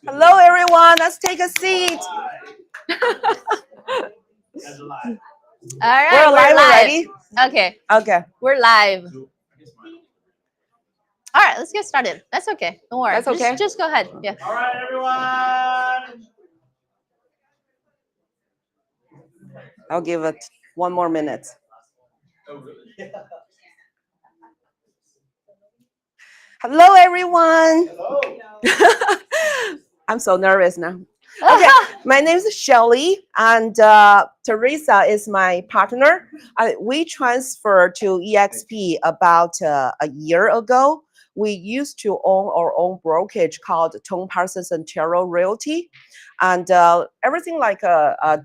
Hello, everyone. Let's take a seat. All right, We're live live. already? Okay, Okay. we're live. All right, let's get started. That's okay. Don't worry. That's okay? Just go ahead. Yeah. All right, everyone. I'll give it one more minute. Oh, really? Hello, everyone. Hello. I'm so nervous now. Okay, my name is Shelly, and Teresa is my partner. We transferred to EXP about a year ago. We used to own our own brokerage called Tone Parsons and Terrell Realty. And everything like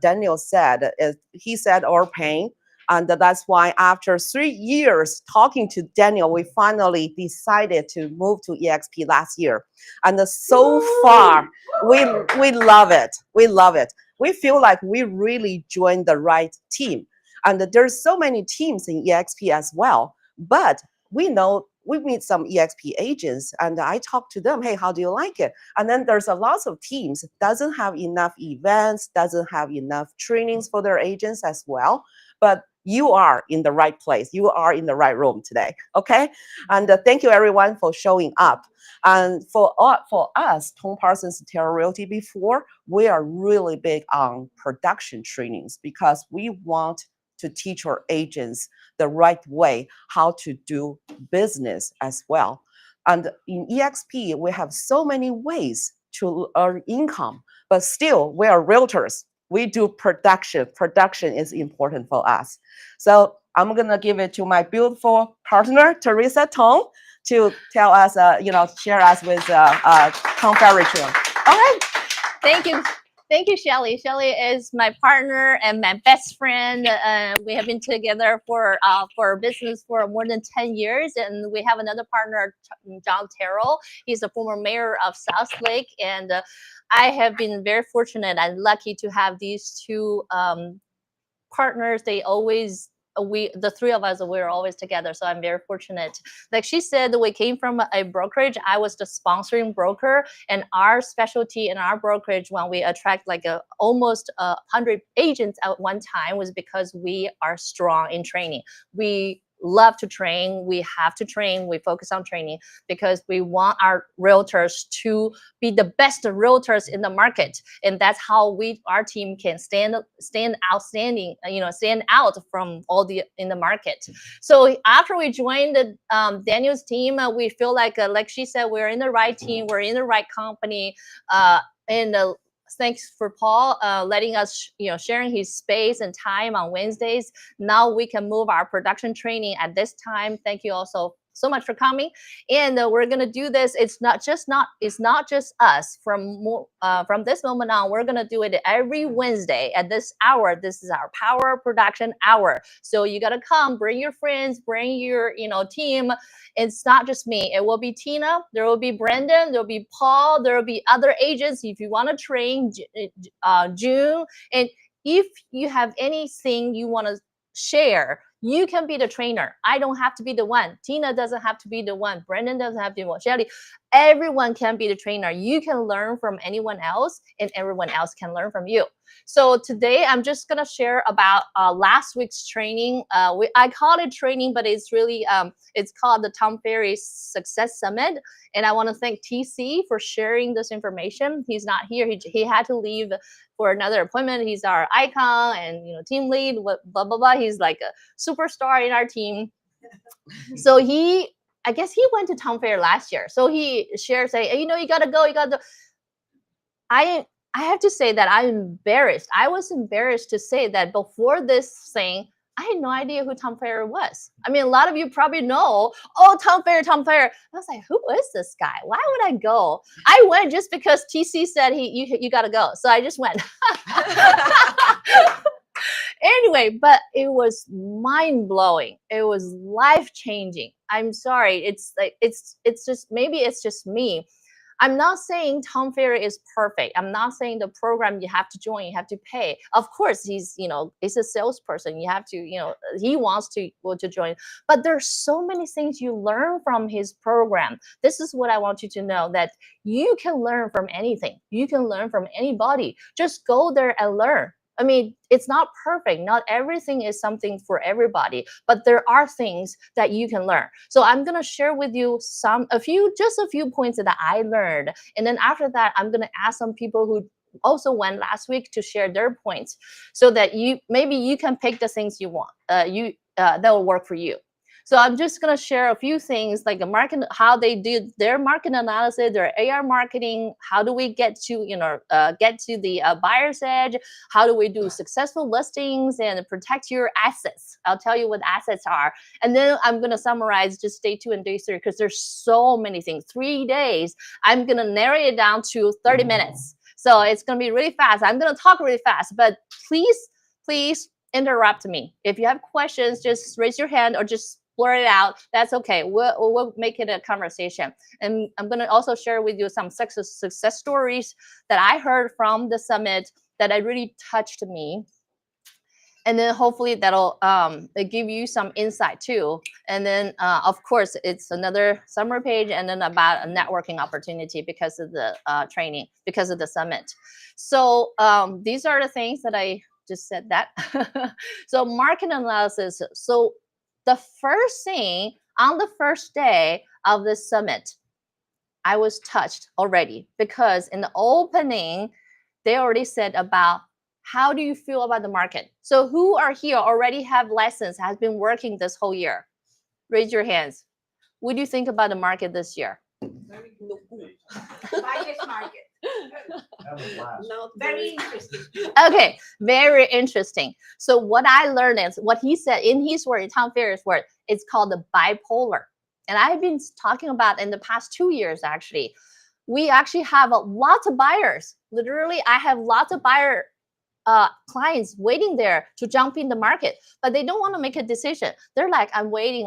Daniel said, he said our pain. And that's why after 3 years talking to Daniel, we finally decided to move to EXP last year. And so far, we love it. We love it. We feel like we really joined the right team. And there's so many teams in EXP as well. But we know we meet some EXP agents and I talk to them, hey, how do you like it? And then there's a lot of teams doesn't have enough events, doesn't have enough trainings for their agents as well. But you are in the right place. You are in the right room today, okay? And thank you everyone for showing up. And for us, Tone Parsons Terrell Realty before, we are really big on production trainings because we want to teach our agents the right way how to do business as well. And in EXP, we have so many ways to earn income, but still we are realtors. We do production. Production is important for us. So I'm gonna give it to my beautiful partner, Teresa Tong, to tell us, share us with Tom Ferry too. All right. Thank you. Thank you, Shelly. Shelly is my partner and my best friend. We have been together for business for more than 10 years. And we have another partner, John Terrell. He's the former mayor of Southlake. And I have been very fortunate and lucky to have these two partners. They always the three of us, we're always together, so I'm very fortunate. Like she said, we came from a brokerage. I was the sponsoring broker, and our specialty in our brokerage when we attract like almost 100 agents at one time was because we are strong in training. We love to train. We have to train. We focus on training because we want our realtors to be the best realtors in the market, and that's how our team can stand out from all the in the market. So after we joined Daniel's team, we feel like she said, we're in the right team. We're in the right company. And thanks for Paul letting us, sharing his space and time on Wednesdays. Now we can move our production training at this time. Thank you also so much for coming. And we're gonna do this. It's not just us. From this moment on, we're gonna do it every Wednesday at this hour. This is our power production hour. So you gotta come, bring your friends, bring your team. It's not just me. It will be Tina. There will be Brendan. There will be Paul. There will be other agents. If you want to train, June. And if you have anything you want to share, you can be the trainer. I don't have to be the one. Tina doesn't have to be the one. Brendan doesn't have to be one. Shelly, everyone can be the trainer. You can learn from anyone else, and everyone else can learn from you. So today I'm just gonna share about last week's training. I call it training, but it's really it's called the Tom Ferry Success Summit. And I want to thank TC for sharing this information. He's not here. He had to leave for another appointment. He's our icon and team lead. Blah blah blah. He's like a superstar in our team. So I guess he went to Tom Fair last year. So he shared, say, hey, you gotta go. You gotta. I have to say that I'm embarrassed. I was embarrassed to say that before this thing, I had no idea who Tom Ferry was. I mean, a lot of you probably know, oh, Tom Ferry, Tom Ferry. I was like, who is this guy? Why would I go? I went just because TC said you got to go. So I just went. Anyway, but it was mind-blowing. It was life-changing. I'm sorry. It's just, maybe it's just me. I'm not saying Tom Ferry is perfect. I'm not saying the program you have to join, you have to pay. Of course, he's, he's a salesperson. You have to, he wants to join. But there's so many things you learn from his program. This is what I want you to know, that you can learn from anything. You can learn from anybody. Just go there and learn. I mean, it's not perfect. Not everything is something for everybody, but there are things that you can learn. So I'm going to share with you just a few points that I learned. And then after that, I'm going to ask some people who also went last week to share their points, so that maybe you can pick the things you want, that will work for you. So I'm just going to share a few things, like how they did their market analysis, their AR marketing. How do we get to, the buyer's edge? How do we do successful listings and protect your assets? I'll tell you what assets are. And then I'm going to summarize just day 2 and day 3, because there's so many things. 3 days, I'm going to narrow it down to 30 minutes. So it's going to be really fast. I'm going to talk really fast, but please interrupt me. If you have questions, just raise your hand or just blurt it out. That's okay. We'll make it a conversation. And I'm going to also share with you some success stories that I heard from the summit that really touched me. And then hopefully that'll give you some insight too. And then of course, it's another summary page, and then about a networking opportunity because of the training, because of the summit. So these are the things that I just said that. So market analysis. So the first thing on the first day of the summit, I was touched already, because in the opening, they already said about how do you feel about the market. So who are here already have lessons, has been working this whole year? Raise your hands. What do you think about the market this year? Very good. Buyer's market. Very interesting. Okay, very interesting. So what I learned is what he said in his word, in Tom Ferry's word, it's called the bipolar. And I've been talking about in the past 2 years, actually. We actually have lots of buyers. Literally, I have lots of buyer clients waiting there to jump in the market, but they don't want to make a decision. They're like, I'm waiting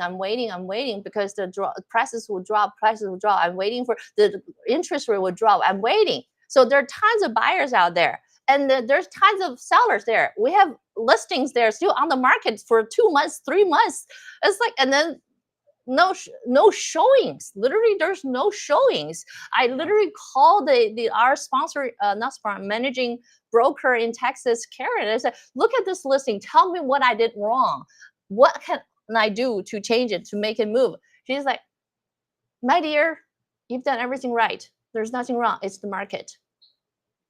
because the prices will drop. I'm waiting for the interest rate will drop. I'm waiting. So there are tons of buyers out there, and there's tons of sellers there. We have listings there still on the market for 2 months, 3 months. It's like, and then no showings. Literally, there's no showings. I literally called our sponsor, not sponsor, managing broker in Texas, Karen. I said, look at this listing. Tell me what I did wrong. What can I do to change it, to make it move? She's like, my dear, you've done everything right. There's nothing wrong. It's the market.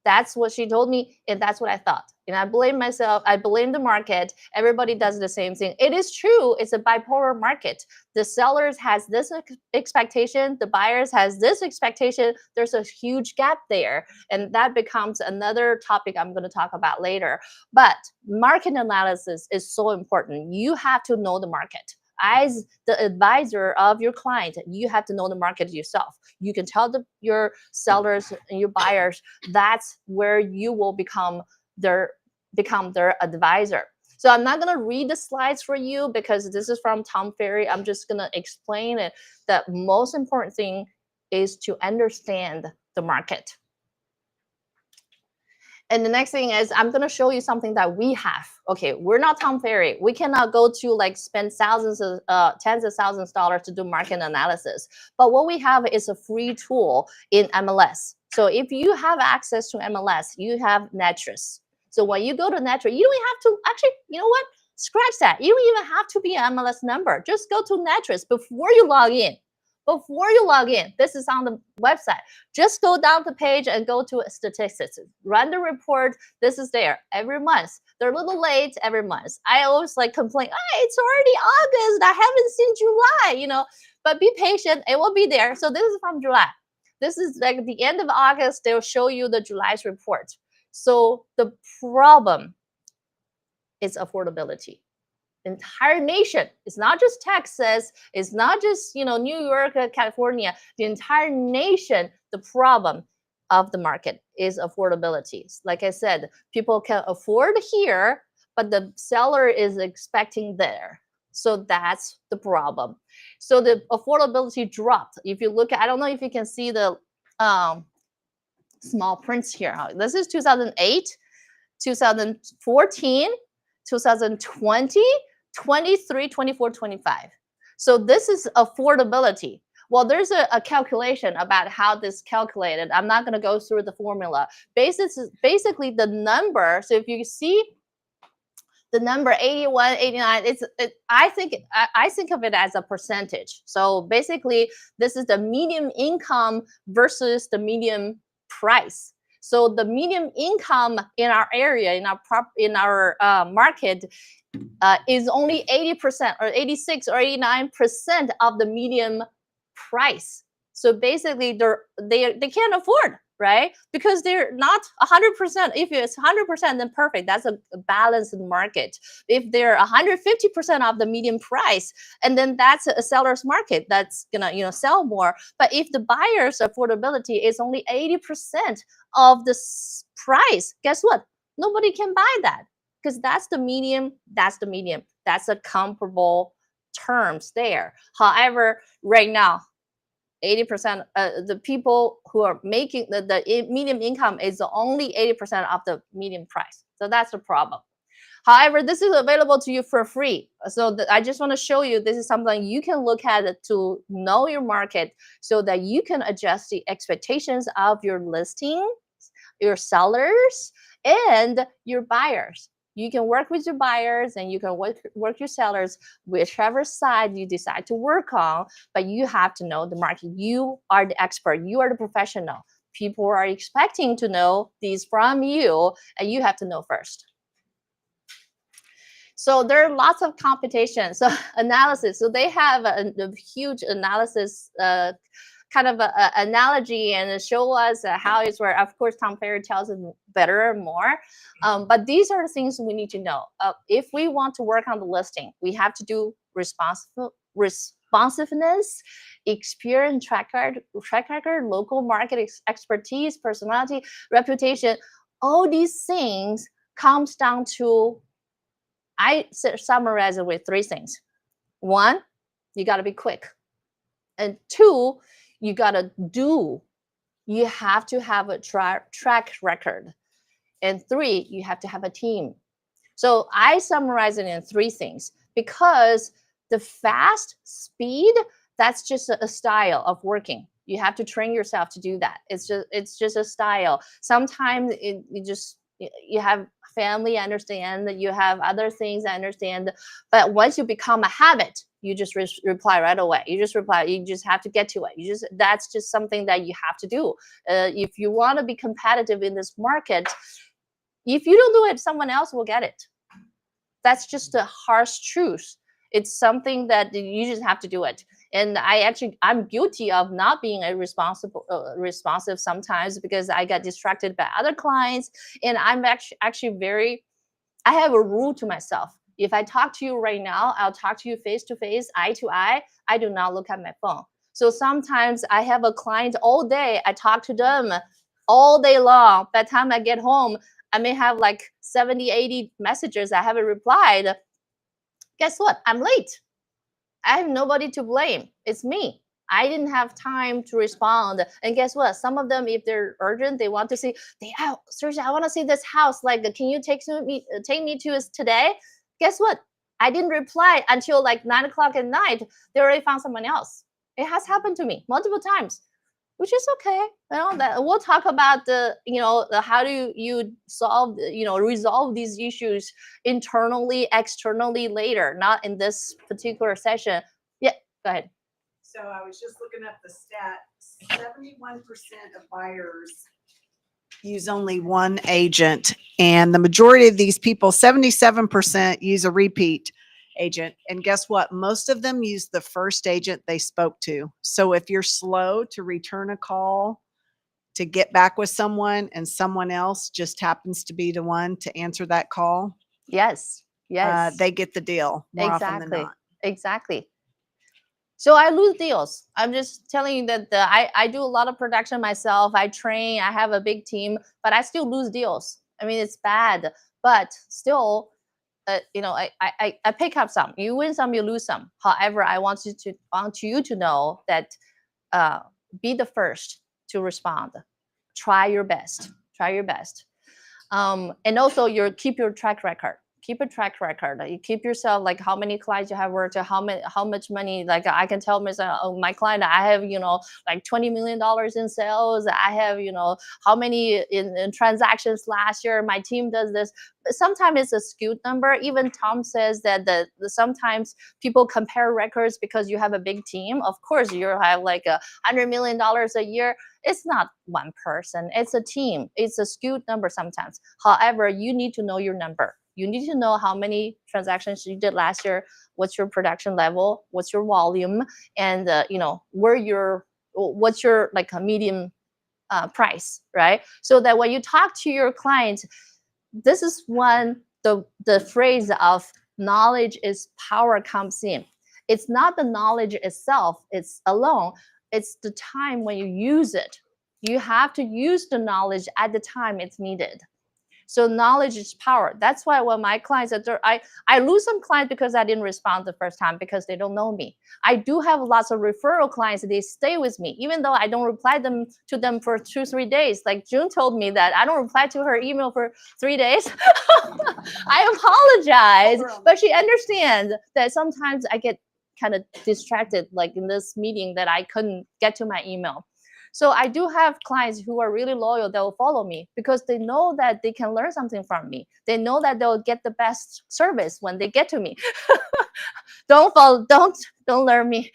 That's what she told me, and that's what I thought. And I blame myself. I blame the market. Everybody does the same thing. It is true. It's a bipolar market. The sellers has this expectation. The buyers has this expectation. There's a huge gap there. And that becomes another topic I'm going to talk about later. But market analysis is so important. You have to know the market. As the advisor of your client, you have to know the market yourself. You can tell your sellers and your buyers, that's where you will become their advisor. So I'm not going to read the slides for you because this is from Tom Ferry. I'm just going to explain it. The most important thing is to understand the market. And the next thing is I'm going to show you something that we have. Okay, we're not Tom Ferry. We cannot go to like spend tens of thousands of dollars to do market analysis. But what we have is a free tool in MLS. So if you have access to MLS, you have Netris. So when you go to Netris, you don't have to, actually, you know what? Scratch that. You don't even have to be an MLS member. Just go to Netris before you log in. Before you log in, this is on the website. Just go down the page and go to statistics. Run the report. This is there every month. They're a little late every month. I always like complain, it's already August. I haven't seen July, but be patient. It will be there. So this is from July. This is like the end of August. They'll show you the July's report. So the problem is affordability. Entire nation. It's not just Texas. It's not just New York, California. The entire nation. The problem of the market is affordability. Like I said, people can afford here, but the seller is expecting there. So that's the problem. So the affordability dropped. If you look at, I don't know if you can see the small prints here. This is 2008, 2014, 2020, 23, 24, 25. So this is affordability. Well, there's a calculation about how this calculated. I'm not going to go through the formula. Basically the number. So if you see the number 81, 89, I think of it as a percentage. So basically, this is the median income versus the median price. So the median income in our area, in our market, is only 80% or 86 or 89% of the median price. So basically, they can't afford, right? Because they're not 100%. If it's 100%, then perfect. That's a balanced market. If they're 150% of the median price, and then that's a seller's market that's gonna sell more. But if the buyer's affordability is only 80% of the price, guess what? Nobody can buy that because that's the medium. That's the medium. That's a comparable terms there. However, right now, 80% the people who are making the medium income is only 80% of the median price. So that's the problem. However, this is available to you for free. So I just want to show you this is something you can look at to know your market so that you can adjust the expectations of your listings, your sellers, and your buyers. You can work with your buyers and you can work your sellers, whichever side you decide to work on, but you have to know the market. You are the expert. You are the professional. People are expecting to know these from you, and you have to know first. So there are lots of competition. So analysis. So they have a huge analysis kind of a analogy and show us how it's where, of course, Tom Ferry tells us better and more. But these are the things we need to know. If we want to work on the listing, we have to do responsiveness, experience, track record, local market expertise, personality, reputation. All these things comes down to, I summarize it with 3 things. 1, you got to be quick. And 2, you got to do. You have to have a track record. And 3, you have to have a team. So I summarize it in 3 things because the fast speed, that's just a style of working. You have to train yourself to do that. It's just a style. Sometimes you have family, I understand that you have other things, I understand. But once you become a habit, you just reply right away. You just reply. You just have to get to it. That's just something that you have to do. If you want to be competitive in this market, if you don't do it, someone else will get it. That's just the harsh truth. It's something that you just have to do it. And I'm guilty of not being responsive sometimes because I get distracted by other clients. And I'm actually I have a rule to myself. If I talk to you right now, I'll talk to you face to face, eye to eye. I do not look at my phone. So sometimes I have a client all day. I talk to them all day long. By the time I get home, I may have like 70, 80 messages I haven't replied. Guess what? I'm late. I have nobody to blame. It's me. I didn't have time to respond. And guess what? Some of them, if they're urgent, they want to see, Sergio, I want to see this house. Like, can you take me to it today? Guess what? I didn't reply until like 9 o'clock at night. They already found someone else. It has happened to me multiple times, which is okay. That we'll talk about how do you solve, resolve these issues internally, externally later, not in this particular session. Yeah, go ahead. So I was just looking up the stat. 71% of buyers use only one agent, and the majority of these people, 77%, use a repeat agent. And guess what? Most of them use the first agent they spoke to. So if you're slow to return a call, to get back with someone, and someone else just happens to be the one to answer that call, yes, they get the deal more often than not. Exactly. So I lose deals. I'm just telling you that I do a lot of production myself. I train. I have a big team, but I still lose deals. I mean, it's bad, but still, I pick up some. You win some, you lose some. However, I want you to know that be the first. to respond. Try your best. Try your best. And also keep your track record. Keep a track record. You keep yourself like how many clients you have worked, how much money. Like I can tell myself, oh, my client, I have like $20 million in sales. I have how many in transactions last year. My team does this. But sometimes it's a skewed number. Even Tom says that sometimes people compare records because you have a big team. Of course, you have like $100 million a year. It's not one person. It's a team. It's a skewed number sometimes. However, you need to know your number. You need to know how many transactions you did last year, what's your production level, what's your volume, and what's your like a medium price, right? So that when you talk to your clients, this is when the phrase of knowledge is power comes in. It's not the knowledge itself, it's alone. It's the time when you use it. You have to use the knowledge at the time it's needed. So knowledge is power. That's why when my clients, I lose some clients because I didn't respond the first time because they don't know me. I do have lots of referral clients. They stay with me, even though I don't reply to them for 2-3 days. Like June told me that I don't reply to her email for 3 days. I apologize, but she understands that sometimes I get kind of distracted, like in this meeting that I couldn't get to my email. So I do have clients who are really loyal. They'll follow me because they know that they can learn something from me. They know that they'll get the best service when they get to me. Don't learn me.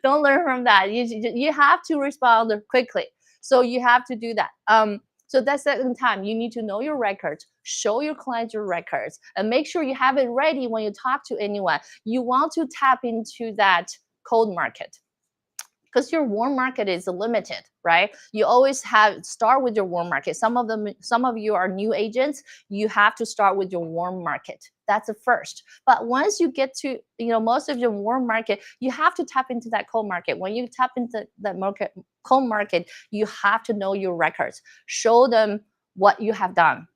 Don't learn from that. You have to respond quickly. So you have to do that. So that's the second time. You need to know your records, show your clients your records, and make sure you have it ready when you talk to anyone. You want to tap into that cold market, because your warm market is limited, right? You always start with your warm market. Some of you are new agents. You have to start with your warm market. That's the first. But once you get to most of your warm market, you have to tap into that cold market. When you tap into that cold market, you have to know your records. Show them what you have done.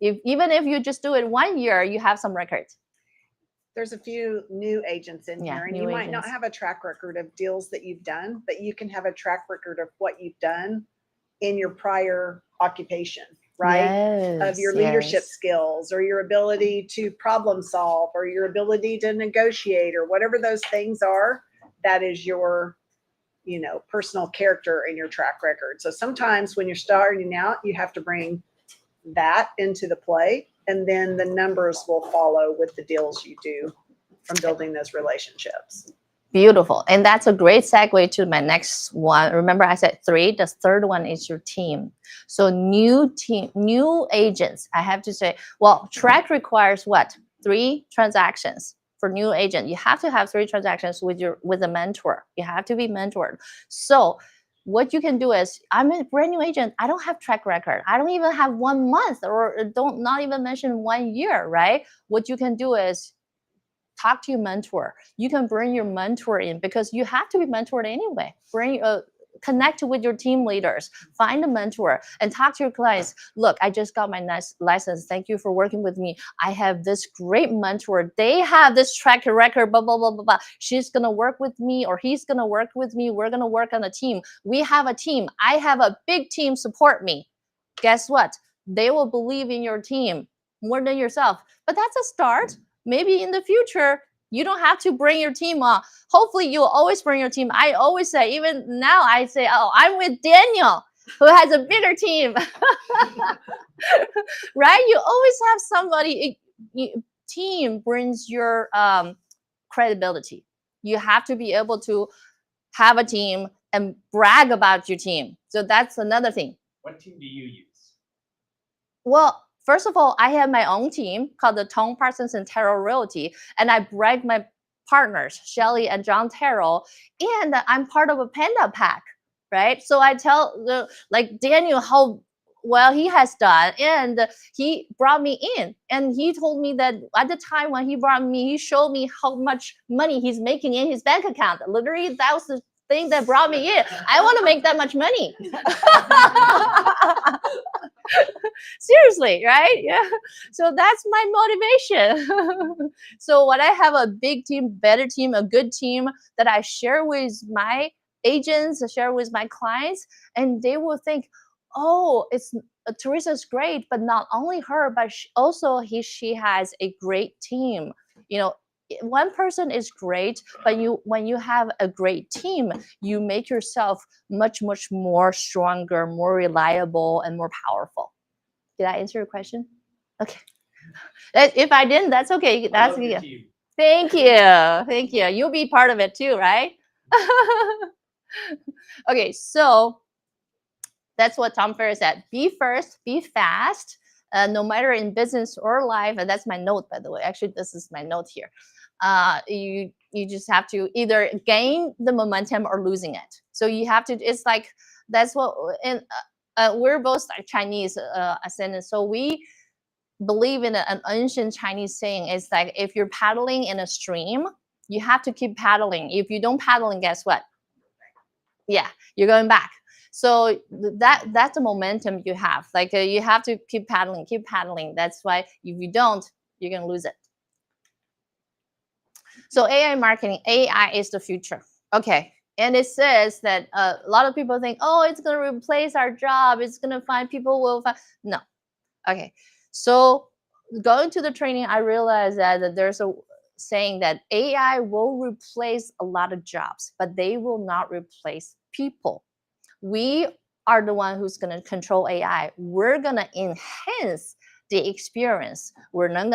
Even if you just do it 1 year, you have some records. There's a few new agents in Yeah, here, and new you might not agents. have a track record of deals that you've done, but you can have a track record of what you've done in your prior occupation, right? Yes, Of your leadership yes. skills, or your ability to problem solve, or your ability to negotiate, or whatever those things are. That is your personal character and your track record. So sometimes when you're starting out, you have to bring that into the play, and then the numbers will follow with the deals you do from building those relationships. Beautiful. And that's a great segue to my next one. Remember I said 3, the third one is your team. So new agents, I have to say, well, track requires what? 3 transactions for new agent. You have to have 3 transactions with a mentor. You have to be mentored. So what you can do is, I'm a brand new agent. I don't have track record. I don't even have 1 month, or not even mention 1 year, right? What you can do is talk to your mentor. You can bring your mentor in, because you have to be mentored anyway. Connect with your team leaders, find a mentor, and talk to your clients. Look, I just got my nice license. Thank you for working with me. I have this great mentor. They have this track record, blah, blah, blah, blah, blah. She's going to work with me, or he's going to work with me. We're going to work on a team. We have a team. I have a big team support me. Guess what? They will believe in your team more than yourself. But that's a start. Maybe in the future, you don't have to bring your team on. Hopefully, you'll always bring your team. I always say, even now, I say, oh, I'm with Daniel, who has a bigger team. Right? You always have somebody. Team brings your credibility. You have to be able to have a team and brag about your team. So that's another thing. What team do you use? Well, first of all, I have my own team called the Tone Parsons and Terrell Realty, and I brag my partners, Shelly and John Terrell, and I'm part of a Panda Pack, right? So I tell Daniel how well he has done, and he brought me in, and he told me that at the time when he brought me, he showed me how much money he's making in his bank account. Literally, that was the thing that brought me in. I want to make that much money. Seriously, right? Yeah. So that's my motivation. So when I have a big team, better team, a good team that I share with my agents, share with my clients, and they will think, oh, it's Teresa's great, but not only her, but she has a great team. You know, one person is great, but when you have a great team, you make yourself much more stronger, more reliable, and more powerful. Did I answer your question? Okay. If I didn't, that's okay. I That's love your yeah. team. Thank you. You'll be part of it too, right? Okay, so that's what Tom Ferriss said. Be first, be fast, no matter in business or life. And that's my note, by the way. Actually, this is my note here. You just have to either gain the momentum or losing it. So you have to. It's like that's what. And we're both like Chinese ascendants, so we believe in an ancient Chinese saying. It's like if you're paddling in a stream, you have to keep paddling. If you don't paddling, guess what? Yeah, you're going back. So that's the momentum you have. Like you have to keep paddling. That's why if you don't, you're gonna lose it. So AI marketing, AI is the future. Okay, and it says that a lot of people think, oh, it's gonna replace our job. It's gonna find people will find. No. Okay, so going to the training, I realized that there's a saying that AI will replace a lot of jobs, but they will not replace people. We are the one who's going to control AI. We're going to enhance the experience. We're not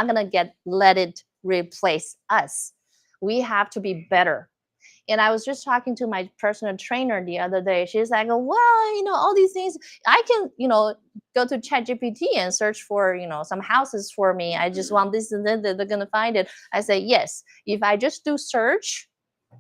going to let it replace us. We have to be better. And I was just talking to my personal trainer the other day. She's like, well, all these things, I can, go to ChatGPT and search for, some houses for me. I just want this, and then they're going to find it. I say, yes, if I just do search,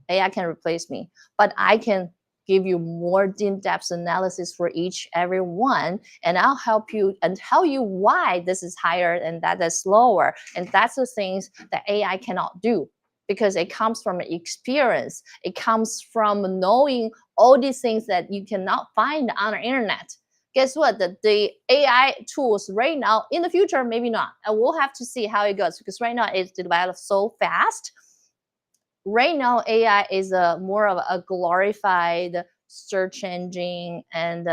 AI can replace me, but I can give you more in-depth analysis for every one, and I'll help you and tell you why this is higher and that is lower. And that's the things that AI cannot do, because it comes from experience. It comes from knowing all these things that you cannot find on the internet. Guess what? The AI tools right now, in the future, maybe not. And we'll have to see how it goes, because right now it's developed so fast. Right now, AI is more of a glorified search engine and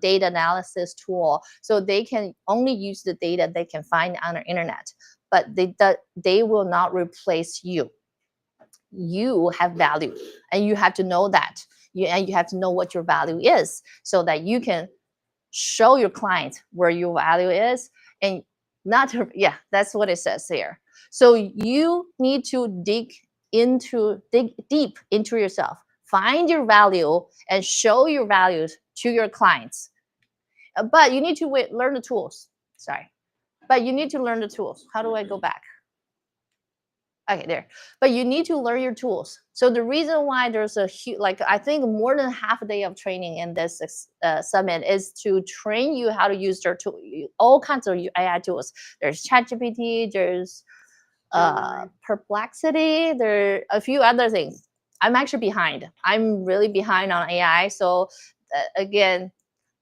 data analysis tool. So they can only use the data they can find on the internet, but they will not replace you. You have value, and you have to know that. And you have to know what your value is, so that you can show your client where your value is, and not. Yeah, that's what it says here. So you need to dig deep into yourself, find your value, and show your values to your clients. But you need to learn the tools. Sorry, but you need to learn the tools. How do I go back? Okay, there. But you need to learn your tools. So the reason why there's a huge, I think more than half a day of training in this summit is to train you how to use their tool, all kinds of AI tools. There's ChatGPT, there's Perplexity, there are a few other things. I'm actually behind. I'm really behind on AI. So again,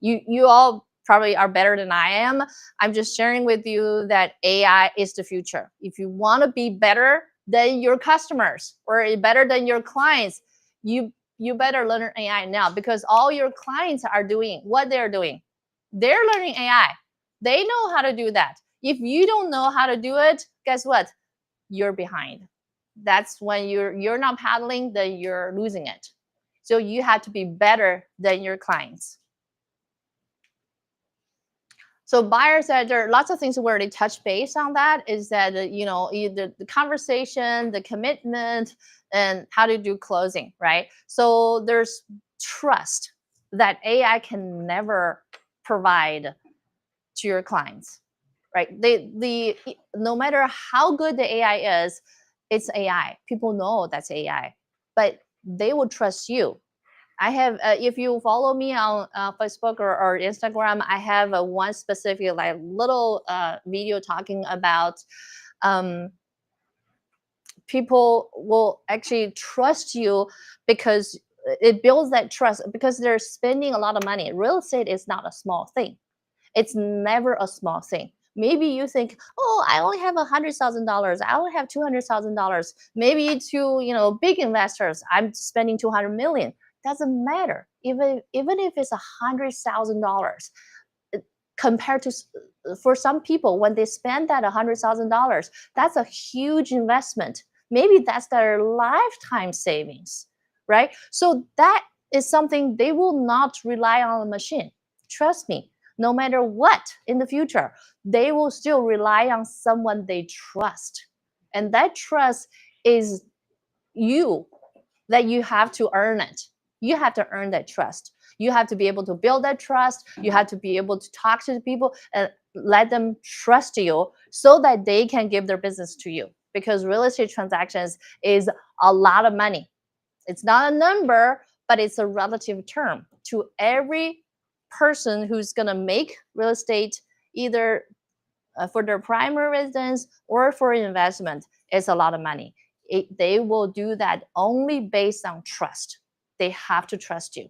you all probably are better than I am. I'm just sharing with you that AI is the future. If you want to be better than your customers or better than your clients, you better learn AI now, because all your clients are doing what they're doing. They're learning AI. They know how to do that. If you don't know how to do it, guess what? You're behind. That's when you're not paddling, then you're losing it. So you have to be better than your clients. So buyers, that there are lots of things where they touch base on that, is that either the conversation, the commitment, and how to do closing, right? So there's trust that AI can never provide to your clients, right? No matter how good the AI is, it's AI. People know that's AI, but they will trust you. I have, if you follow me on Facebook or Instagram, I have one specific little video talking about people will actually trust you because it builds that trust, because they're spending a lot of money. Real estate is not a small thing. It's never a small thing. Maybe you think, oh, I only have $100,000. I only have $200,000. Maybe to big investors, I'm spending 200 million. doesn't matter. Even if it's $100,000, compared to for some people, when they spend that $100,000, that's a huge investment. Maybe that's their lifetime savings, right? So that is something they will not rely on a machine. Trust me, no matter what in the future, they will still rely on someone they trust. And that trust is you, that you have to earn it. You have to earn that trust. You have to be able to build that trust. You have to be able to talk to the people and let them trust you so that they can give their business to you. Because real estate transactions is a lot of money. It's not a number, but it's a relative term to every person who's going to make real estate, either for their primary residence or for investment. It's a lot of money. They will do that only based on trust. They have to trust you.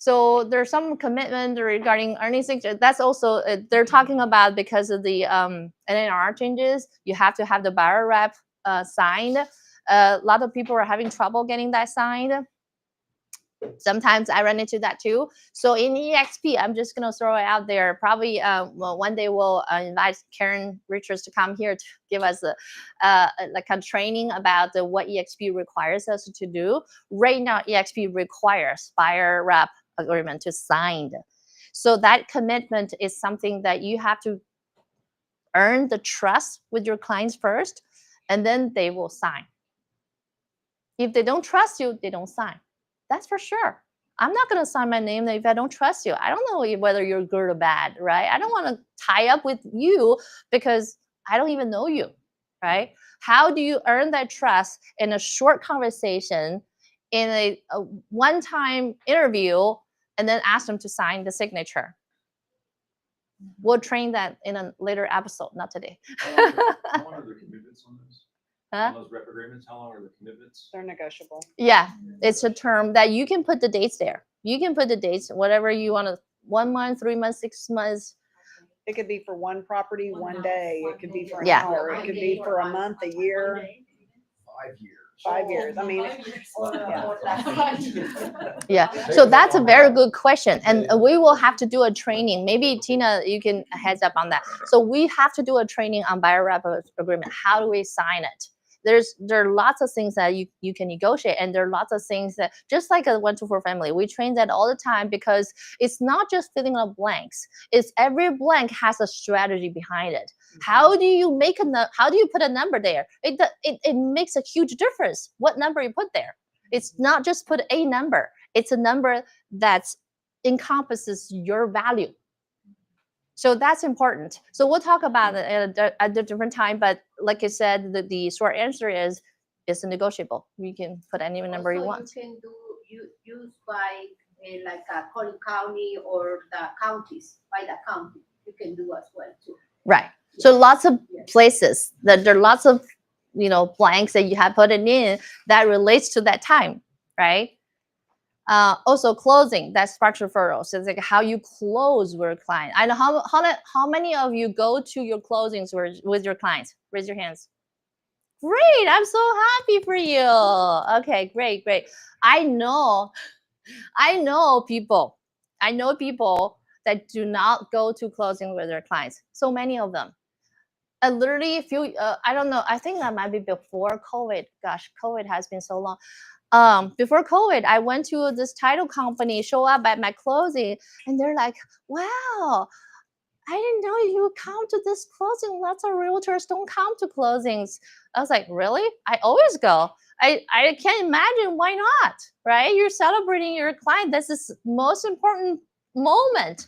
So there's some commitment regarding earning signature. That's also they're talking about, because of the NNR changes, you have to have the buyer rep signed. A lot of people are having trouble getting that signed. Sometimes I run into that too. So in EXP, I'm just gonna throw it out there. Probably one day we'll invite Karen Richards to come here to give us like a training about what EXP requires us to do. Right now, EXP requires buyer rep agreement to sign. So that commitment is something that you have to earn the trust with your clients first, and then they will sign. If they don't trust you, they don't sign. That's for sure. I'm not going to sign my name if I don't trust you. I don't know whether you're good or bad, right? I don't want to tie up with you because I don't even know you, right? How do you earn that trust in a short conversation, in a one-time interview, and then ask them to sign the signature? We'll train that in a later episode, not today. How long are the commitments on those? Huh? On those rep agreements, how long are the commitments? They're negotiable. Yeah, it's a term that you can put the dates there. You can put the dates, whatever you want to, 1 month, 3 months, 6 months. It could be for one property, one day. It could be for an Yeah. hour. It could be for a month, a year, 5 years. 5 years. I mean, Yeah, so that's a very good question. And we will have to do a training. Maybe Tina, you can heads up on that. So we have to do a training on buyer rep agreement. How do we sign it? There are lots of things that you can negotiate, and there are lots of things that, just like a 1-4 family, we train that all the time, because it's not just filling up blanks. It's every blank has a strategy behind it. How do you how do you put a number there? It makes a huge difference what number you put there. It's not just put a number. It's a number that encompasses your value. So that's important. So we'll talk about it at a different time. But like I said, the short answer is it's negotiable. You can put any number you want. You can use by like Collin County or the counties, by the county. You can do as well too. Right. So lots of places that there are lots of blanks that you have put it in that relates to that time, right? Also closing, that sparks referrals. It's like how you close with a client. I know how many of you go to your closings with your clients? Raise your hands. Great, I'm so happy for you. Okay, great. I know people that do not go to closing with their clients. So many of them. Literally, I don't know, I think that might be before COVID. Gosh, COVID has been so long. Before COVID, I went to this title company, show up at my closing, and they're like, wow, I didn't know you would come to this closing. Lots of realtors don't come to closings. I was like, really? I always go. I can't imagine why not, right? You're celebrating your client. That's the most important moment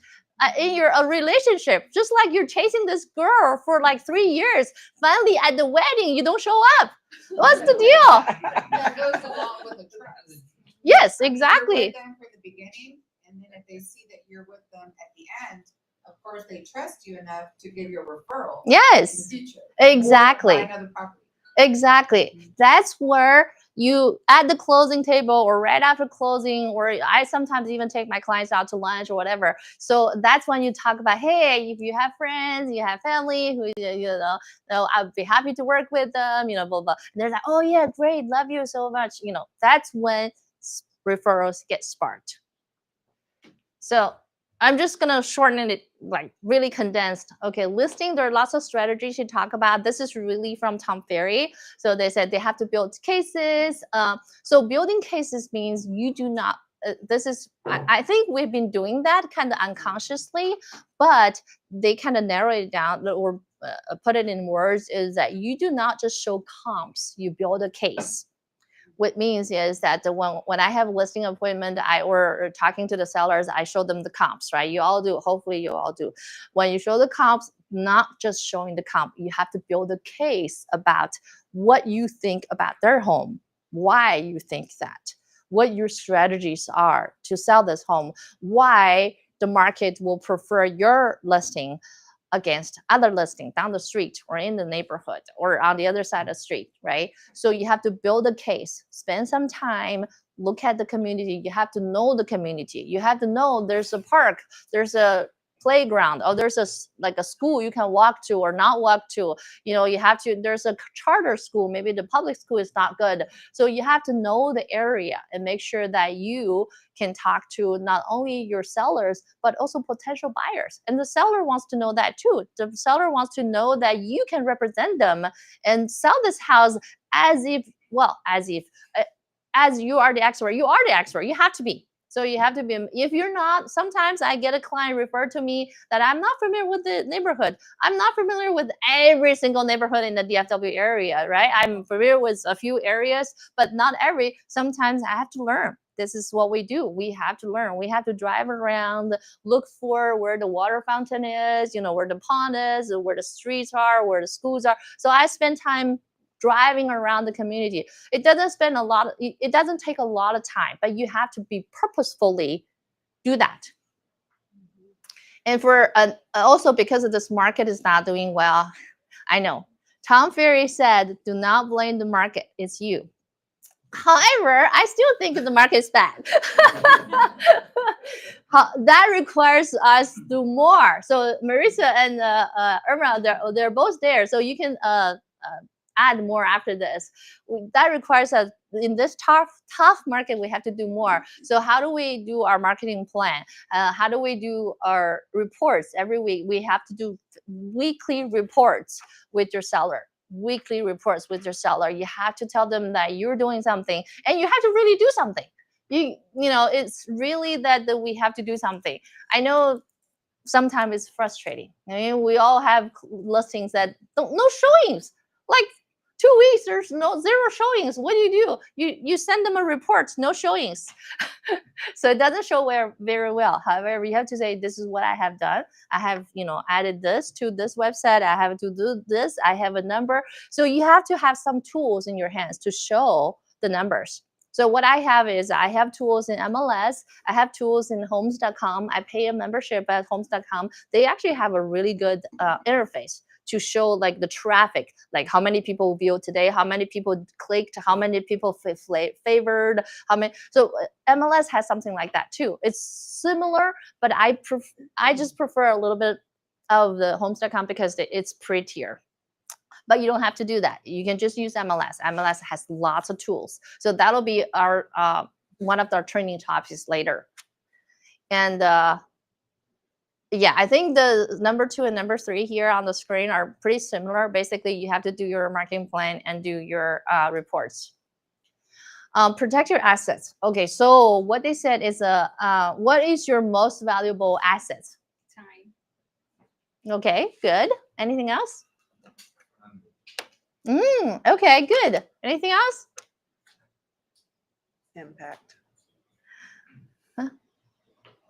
in your relationship. Just like you're chasing this girl for like 3 years. Finally, at the wedding, you don't show up. What's the deal? That goes along with the trust. Yes, You're exactly. with them for the beginning, and then if they see that you're with them at the end, of course, they trust you enough to give you a referral in the Yes, future. exactly. Or buy another property. Exactly. That's where you, at the closing table or right after closing, or I sometimes even take my clients out to lunch or whatever. So that's when you talk about, hey, if you have friends, you have family who, I'd be happy to work with them, blah, blah. And they're like, oh yeah, great, love you so much. That's when referrals get sparked. So I'm just gonna shorten it, like really condensed. Okay, listing, there are lots of strategies to talk about. This is really from Tom Ferry. So they said they have to build cases. So building cases means you do not, this is, I think we've been doing that kind of unconsciously, but they kind of narrow it down or put it in words, is that you do not just show comps, you build a case. What means is that when I have a listing appointment, or talking to the sellers, I show them the comps, right? You all do. Hopefully, you all do. When you show the comps, not just showing the comp, you have to build a case about what you think about their home, why you think that, what your strategies are to sell this home, why the market will prefer your listing against other listing down the street or in the neighborhood or on the other side of the street, right? So you have to build a case, spend some time, look at the community. You have to know the community. You have to know there's a park, there's a playground, or there's like a school you can walk to or not walk to. You know, you have to, there's a charter school, maybe the public school is not good. So you have to know the area and make sure that you can talk to not only your sellers, but also potential buyers. And the seller wants to know that too. The seller wants to know that you can represent them and sell this house as if, well, as you are the expert. You are the expert. You have to be. So you have to be, if you're not, sometimes I get a client referred to me that I'm not familiar with the neighborhood. I'm not familiar with every single neighborhood in the DFW area, right? I'm familiar with a few areas, but not every. Sometimes I have to learn. This is what we do. We have to learn. We have to drive around, look for where the water fountain is, you know, where the pond is, where the streets are, where the schools are. So I spend time driving around the community. It doesn't take a lot of time, but you have to be purposefully do that. And for also because of this market is not doing well, I know Tom Ferry said, do not blame the market, it's you. However, I still think the market is bad. That requires us to do more. So Marisa and Irma, they're both there. So you can add more after this. That requires us, in this tough market, we have to do more. So how do we do our marketing plan? How do we do our reports every week? We have to do weekly reports with your seller. Weekly reports with your seller. You have to tell them that you're doing something, and you have to really do something. You know, it's really that we have to do something. I know sometimes it's frustrating. I mean, we all have listings that no showings. Like 2 weeks, there's zero showings. What do? You send them a report, no showings. So it doesn't show very well. However, you have to say, this is what I have done. I have, you know, added this to this website. I have to do this. I have a number. So you have to have some tools in your hands to show the numbers. So what I have is I have tools in MLS. I have tools in homes.com. I pay a membership at homes.com. They actually have a really good interface to show like the traffic, like how many people viewed today, how many people clicked, how many people favored, how many. So MLS has something like that too. It's similar, but I just prefer a little bit of the homes.com because it's prettier. But you don't have to do that. You can just use MLS. MLS has lots of tools. So that'll be our one of our training topics later. And yeah, I think the number 2 and number 3 here on the screen are pretty similar. Basically, you have to do your marketing plan and do your reports. Protect your assets. Okay, so what they said is, what is your most valuable asset? Time. Okay, good. Anything else? Okay, good. Anything else? Impact.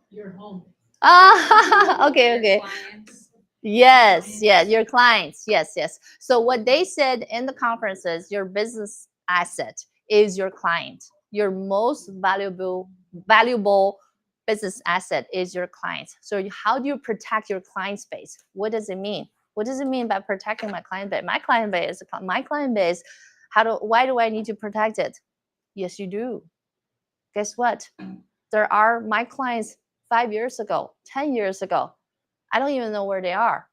Your home. Okay. Clients. Yes, your clients. Yes. So what they said in the conferences, your business asset is your client. Your most valuable business asset is your client. So how do you protect your client base? What does it mean? What does it mean by protecting my client base? My client base, why do I need to protect it? Yes, you do. Guess what? There are my clients 5 years ago, 10 years ago. I don't even know where they are.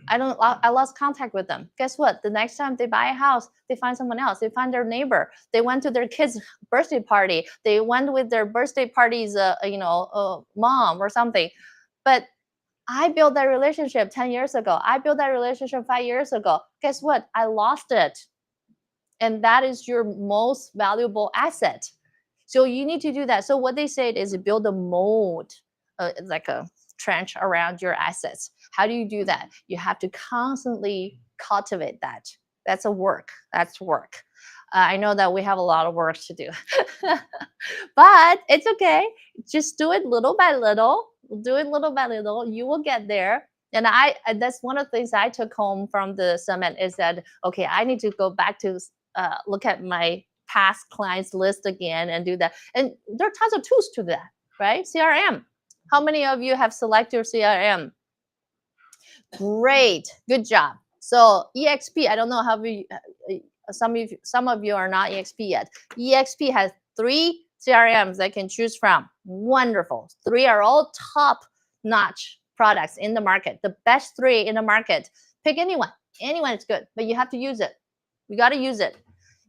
I lost contact with them. Guess what? The next time they buy a house, they find someone else. They find their neighbor. They went to their kid's birthday party. They went with their birthday party's, mom or something. But I built that relationship 10 years ago. I built that relationship 5 years ago. Guess what? I lost it. And that is your most valuable asset. So you need to do that. So what they said is build a moat, like a trench around your assets. How do you do that? You have to constantly cultivate that. That's a work. That's work. I know that we have a lot of work to do, but it's okay. Just do it little by little. Do it little by little. You will get there. And that's one of the things I took home from the summit is that, okay, I need to go back to look at my past clients list again and do that. And there are tons of tools to that, right? CRM. How many of you have selected your CRM? Great, good job. So EXP, I don't know how some of you are not EXP yet. EXP has 3 CRMs that can choose from. Wonderful. 3 are all top-notch products in the market. The best 3 in the market. Pick anyone. Anyone is good, but you have to use it. You got to use it.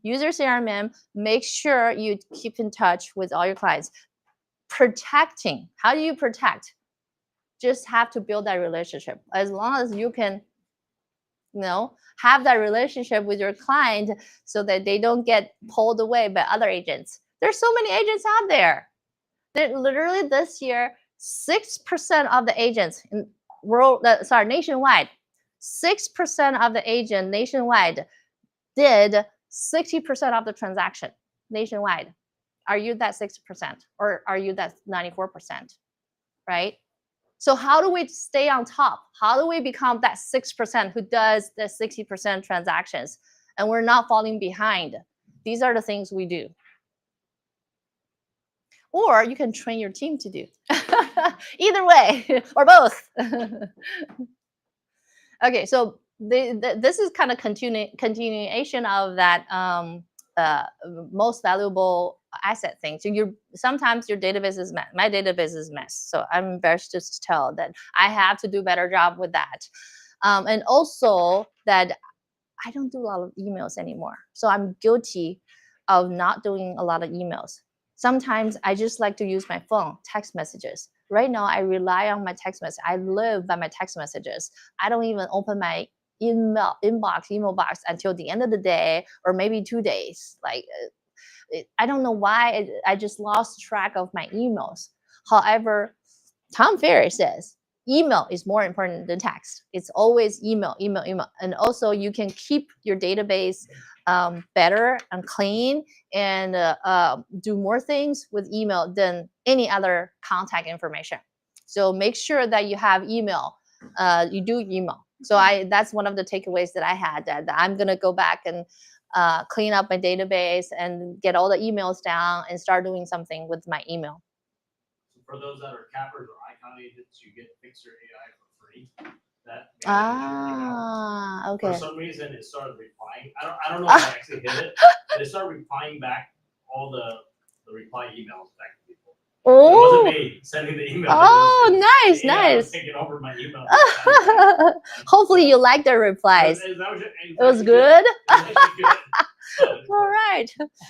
Use your CRM. Make sure you keep in touch with all your clients. Protecting. How do you protect? Just have to build that relationship. As long as you can, have that relationship with your client so that they don't get pulled away by other agents. There's so many agents out there. Literally this year, 6% of the agents nationwide, 6% of the agent nationwide did 60% of the transaction nationwide. Are you that 60% or are you that 94%? Right? So how do we stay on top? How do we become that 6% who does the 60% transactions and we're not falling behind? These are the things we do. Or you can train your team to do. Either way, or both. Okay, so this is kind of continuation of that most valuable asset thing. So sometimes your database is my database is mess. So I'm embarrassed to tell that I have to do a better job with that. And also that I don't do a lot of emails anymore. So I'm guilty of not doing a lot of emails. Sometimes I just like to use my phone, text messages. Right now, I rely on my text message. I live by my text messages. I don't even open my email box until the end of the day or maybe 2 days. I don't know why I just lost track of my emails. However, Tom Ferry says email is more important than text. It's always email. And also you can keep your database better and clean and do more things with email than any other contact information. So make sure that you have email. You do email. So that's one of the takeaways that I had, that I'm going to go back and clean up my database and get all the emails down and start doing something with my email. So for those that are cappers or icon agents, you get Fixer AI for free. That Okay. For some reason, it started replying. I don't know if I actually hit it, but it started replying back all the reply emails back to people. Oh. It wasn't me sending the email. Nice. Taking over my email. Hopefully you like the replies. It was good. All right.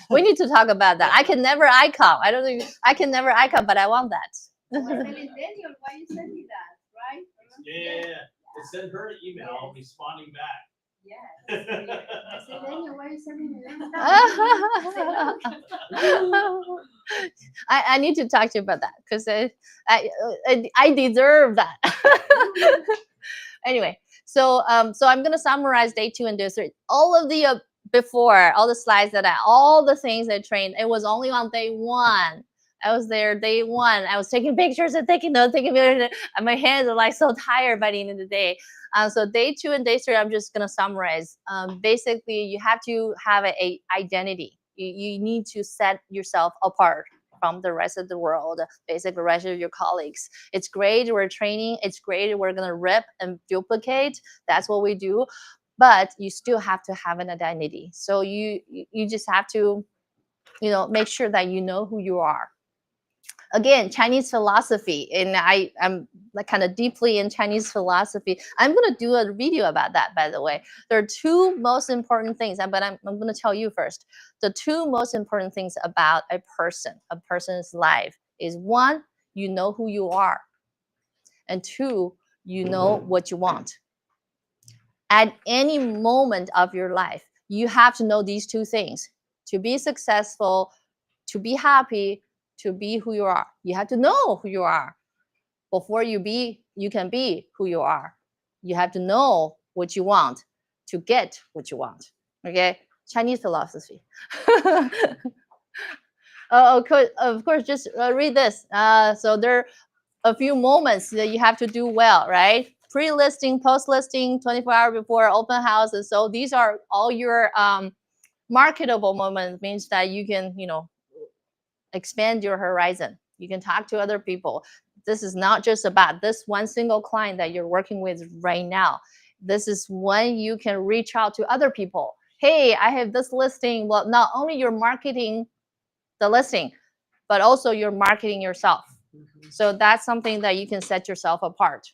We need to talk about that. I can never icon. I don't think I can never icon, but I want that. I was telling Daniel, why you send me that, right? Yeah. It sent her an email responding back. Yes. I said, Daniel, why you sending me that? I need to talk to you about that because I deserve that. Anyway, so I'm gonna summarize day 2 and day 3. All of the before, all the slides all the things I trained, it was only on day 1. I was there day 1. I was taking pictures and taking notes, and my hands are like so tired by the end of the day. So day 2 and day 3, I'm just gonna summarize. Basically, you have to have a identity. You need to set yourself apart from the rest of the world, basically the rest of your colleagues. It's great we're training. It's great we're gonna rip and duplicate. That's what we do. But you still have to have an identity. So you just have to, make sure that you know who you are. Again, Chinese philosophy, and I'm like kind of deeply in Chinese philosophy. I'm gonna do a video about that, by the way. There are two most important things, but I'm gonna tell you first. The two most important things about a person's life is one, you know who you are, and two, you know what you want. At any moment of your life, you have to know these two things to be successful, to be happy, to be who you are. You have to know who you are before you can be who you are. You have to know what you want to get what you want. Okay, Chinese philosophy. Of course, just read this. So there are a few moments that you have to do well, right? Pre-listing, post-listing, 24 hours before open house. And so these are all your marketable moments, means that you can, expand your horizon. You can talk to other people. This is not just about this one single client that you're working with right now. This is when you can reach out to other people. Hey, I have this listing. Well, not only you're marketing the listing, but also you're marketing yourself. So that's something that you can set yourself apart.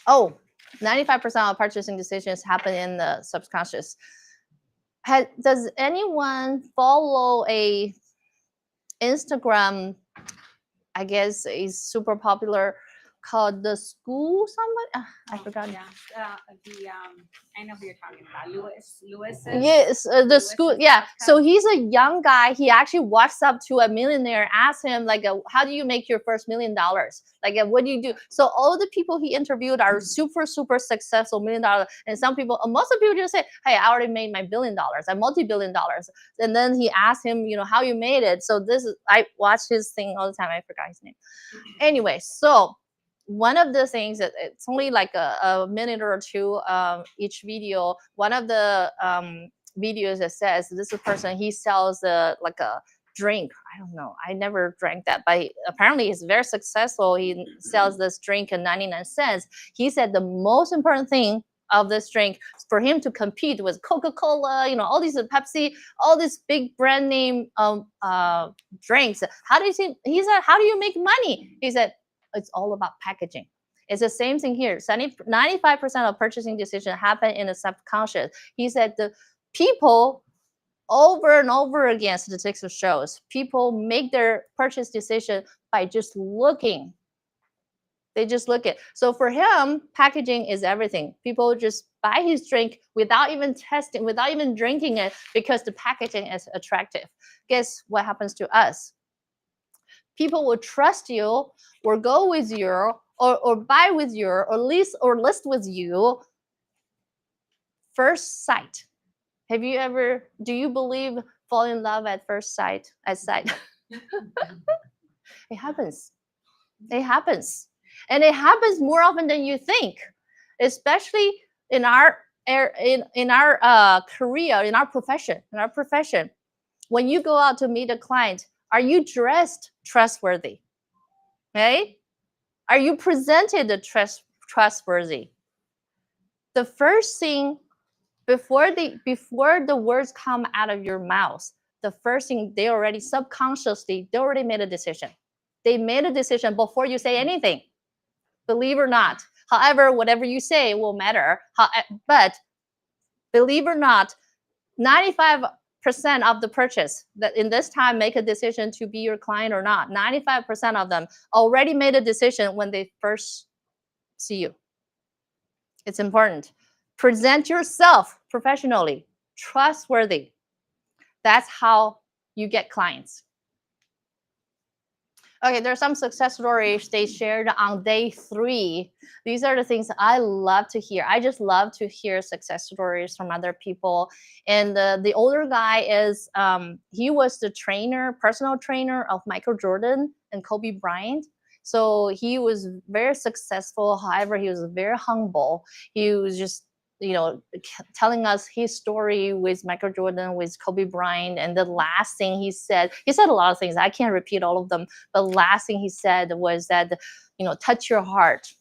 Oh, 95% of purchasing decisions happen in the subconscious. Does anyone follow a Instagram, I guess, is super popular, called The School somebody? I forgot. Yeah, I know who you're talking about. Lewis. Yes, The School. Yeah. So he's a young guy. He actually walks up to a millionaire, asks him like, how do you make your first $1 million? Like, what do you do? So all the people he interviewed are super, super successful $1 million. And some people, most of the people just say, hey, I already made my $1 billion, I'm multi-billion dollars. And then he asked him, how you made it. So I watch his thing all the time. I forgot his name. Anyway, so one of the things that it's only like a minute or two each video. One of the videos that says this is a person, he sells like a drink. I don't know, I never drank that, but apparently he's very successful. He sells this drink at 99 cents. He said the most important thing of this drink for him to compete with Coca-Cola, all these Pepsi, all these big brand name drinks. He said, how do you make money? He said, it's all about packaging. It's the same thing here. 95% of purchasing decisions happen in the subconscious. He said the people over and over again, statistics shows, people make their purchase decision by just looking. They just look at. So for him, packaging is everything. People just buy his drink without even testing, without even drinking it, because the packaging is attractive. Guess what happens to us? People will trust you or go with you or buy with you or list with you first sight. Do you believe fall in love at first sight? It happens. It happens. And it happens more often than you think, especially in our career, in our profession. When you go out to meet a client, are you dressed trustworthy? Okay? Are you presented trustworthy? The first thing before the words come out of your mouth, the first thing they already made a decision. They made a decision before you say anything. Believe or not. However, whatever you say will matter. But believe or not, 95% of the purchase that in this time make a decision to be your client or not, 95% of them already made a decision when they first see you. It's important. Present yourself professionally, trustworthy. That's how you get clients. Okay, there are some success stories they shared on day 3. These are the things I love to hear. I just love to hear success stories from other people. And the older guy he was the personal trainer of Michael Jordan and Kobe Bryant. So he was very successful. However, he was very humble. He was just telling us his story with Michael Jordan, with Kobe Bryant. And the last thing he said a lot of things. I can't repeat all of them. But the last thing he said was that, touch your heart.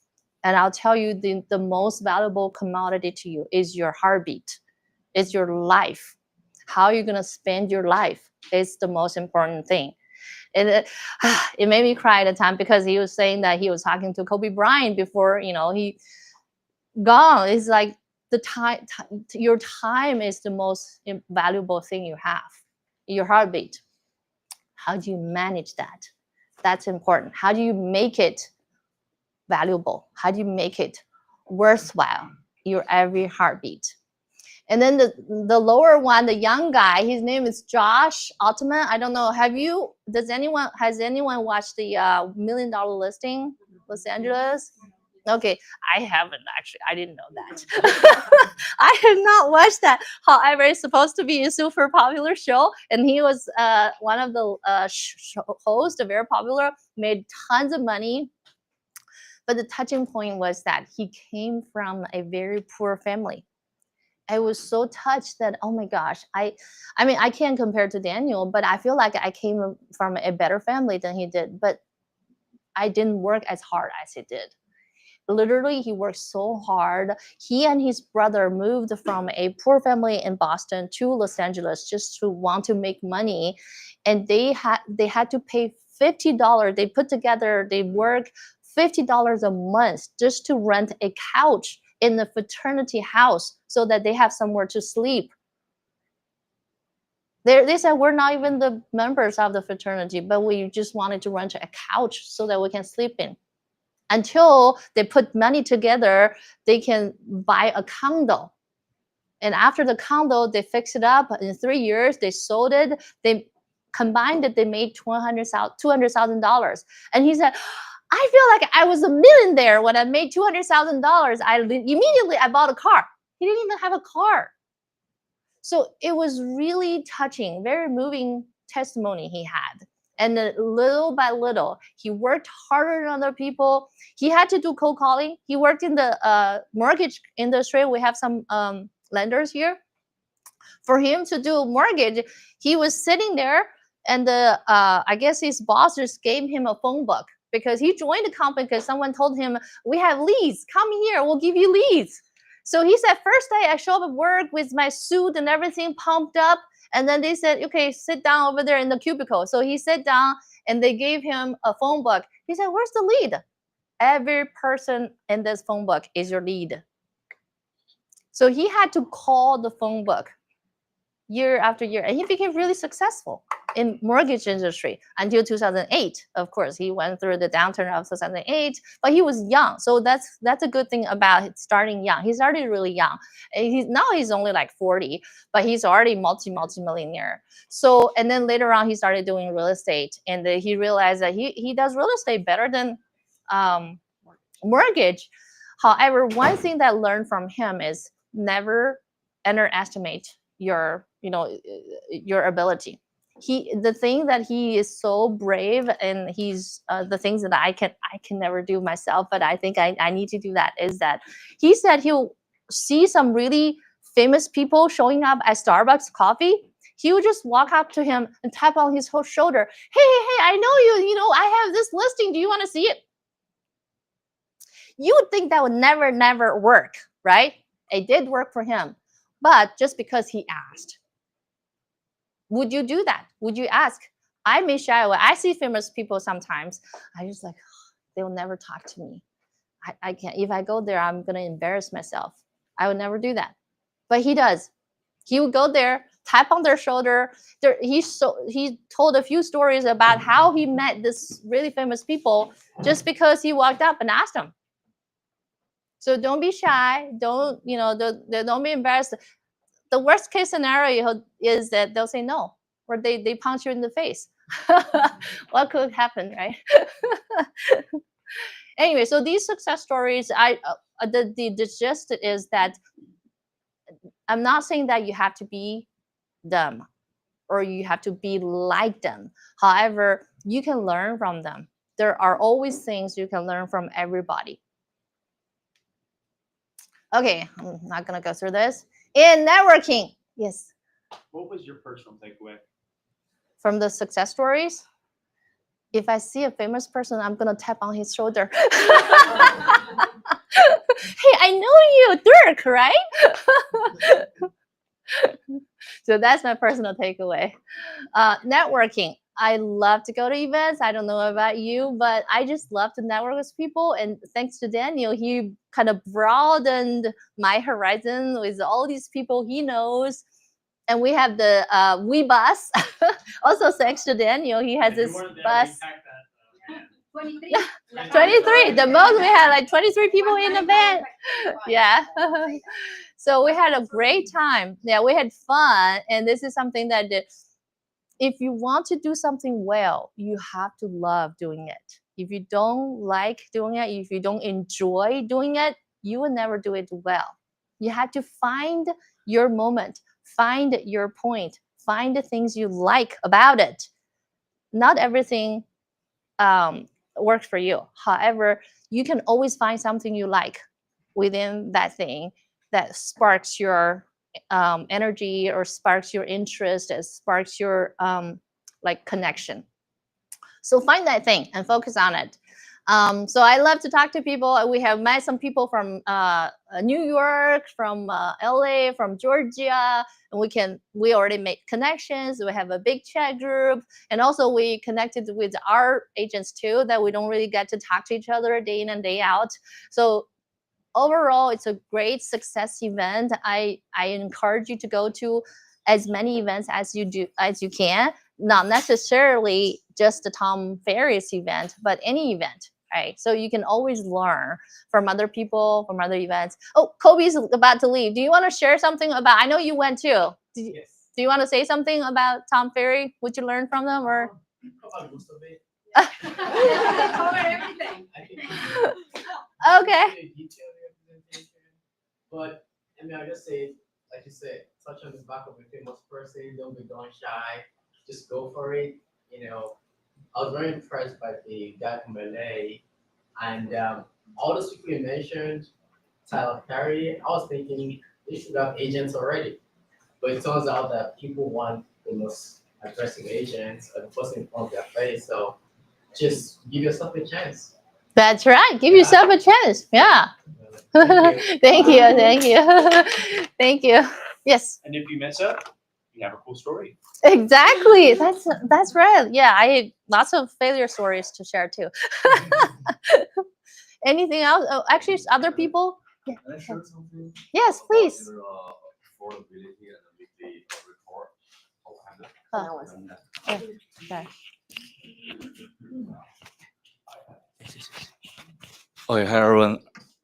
And I'll tell you, the most valuable commodity to you is your heartbeat. It's your life. How you're going to spend your life is the most important thing. it made me cry at the time because he was saying that he was talking to Kobe Bryant before, you know, he gone. It's like the your time is the most valuable thing you have. Your heartbeat. How do you manage that? That's important. How do you make it valuable? How do you make it worthwhile? Your every heartbeat. And then the lower one, the young guy, his name is Josh Altman. I don't know. Has anyone watched the $1 Million Listing, Los Angeles? Okay, I haven't actually. I didn't know that. I have not watched that. However, it's supposed to be a super popular show, and he was one of the hosts, very popular, made tons of money. But the touching point was that he came from a very poor family. I was so touched that, oh my gosh, I mean, I can't compare to Daniel, but I feel like I came from a better family than he did. But I didn't work as hard as he did. Literally, he worked so hard. He and his brother moved from a poor family in Boston to Los Angeles just to want to make money, and they had to pay $50. They work $50 a month just to rent a couch in the fraternity house so that they have somewhere to sleep. They said, we're not even the members of the fraternity, but we just wanted to rent a couch so that we can sleep in. Until they put money together, they can buy a condo. And after the condo, they fix it up. In 3 years, they sold it. They combined it. They made $200,000. And he said, I feel like I was a millionaire when I made $200,000. I bought a car. He didn't even have a car. So it was really touching, very moving testimony he had. And little by little, he worked harder than other people. He had to do cold calling. He worked in the mortgage industry. We have some lenders here. For him to do mortgage, he was sitting there, and I guess his boss just gave him a phone book because he joined the company because someone told him, we have leads. Come here, we'll give you leads. So he said, first day I show up at work with my suit and everything pumped up. And then they said, okay, sit down over there in the cubicle. So he sat down and they gave him a phone book. He said, where's the lead? Every person in this phone book is your lead. So he had to call the phone book year after year, and he became really successful in mortgage industry until 2008. Of course, he went through the downturn of 2008, but he was young. So that's a good thing about starting young. He started really young. Now he's only like 40, but he's already multi-millionaire. So, and then later on, he started doing real estate, and he realized that he does real estate better than mortgage. However, one thing that I learned from him is never underestimate your ability. The thing that he is so brave, and he's the things that I can never do myself, but I think I need to do that, is that he said he'll see some really famous people showing up at Starbucks coffee. He would just walk up to him and tap on his whole shoulder. Hey, I know you, I have this listing. Do you want to see it? You would think that would never work, right? It did work for him, but just because he asked. Would you do that? Would you ask? I may shy away. I see famous people sometimes. I just like, they will never talk to me. I can't. If I go there, I'm gonna embarrass myself. I would never do that. But he does. He would go there, tap on their shoulder. He told a few stories about how he met this really famous people just because he walked up and asked them. So don't be shy. Don't be embarrassed. The worst case scenario is that they'll say no, or they punch you in the face. What could happen, right? Anyway, so these success stories, the gist is that I'm not saying that you have to be them or you have to be like them. However, you can learn from them. There are always things you can learn from everybody. Okay, I'm not gonna go through this. In networking, yes. What was your personal takeaway From the success stories? If I see a famous person, I'm gonna tap on his shoulder. Hey, I know you, Dirk, right? So that's my personal takeaway. Networking. I love to go to events. I don't know about you, but I just love to network with people. And thanks to Daniel, he kind of broadened my horizon with all these people he knows. And we have the We Bus. Also, thanks to Daniel, he has If you this weren't there, we bus. packed that, yeah. 23. 23. The most we had like 23 people in the van. Yeah. So we had a great time. Yeah, we had fun. And this is something that if you want to do something well, you have to love doing it. If you don't like doing it, if you don't enjoy doing it, you will never do it well. You have to find your moment, find your point, find the things you like about it. Not everything works for you. However, you can always find something you like within that thing that sparks your energy or sparks your interest, that sparks your like connection. So find that thing and focus on it. So I love to talk to people. We have met some people from New York, from LA, from Georgia, and we already make connections. We have a big chat group, and also we connected with our agents too that we don't really get to talk to each other day in and day out. So overall, it's a great success event. I encourage you to go to as many events as you can, not necessarily just the Tom Ferry's event, but any event, right? So you can always learn from other people, from other events. Oh, Kobe's about to leave. Do you want to share something about? I know you went too. Yes. Do you want to say something about Tom Ferry? What you learned from them, or? Probably most of it. Cover everything. I think Okay. really detailed representation. But I mean, I'll just say, like you said, touch on the back of a famous person. Don't be gun shy. Just go for it. You know, I was very impressed by the guy from LA, and all those people you mentioned, Tyler Perry. I was thinking they should have agents already, but it turns out that people want the most aggressive agents or the person in front of their face. So just give yourself a chance. That's right. Give Yeah. yourself a chance. Yeah. Thank you. Thank you. Thank you. Thank you. Yes. And if you mess up, you have a cool story. Exactly. That's right. Yeah, I have lots of failure stories to share too. Anything else? Oh, actually, other people. Yeah. Can I share something? Yes, about please. Your affordability and the weekly report. Okay. Okay, hi everyone.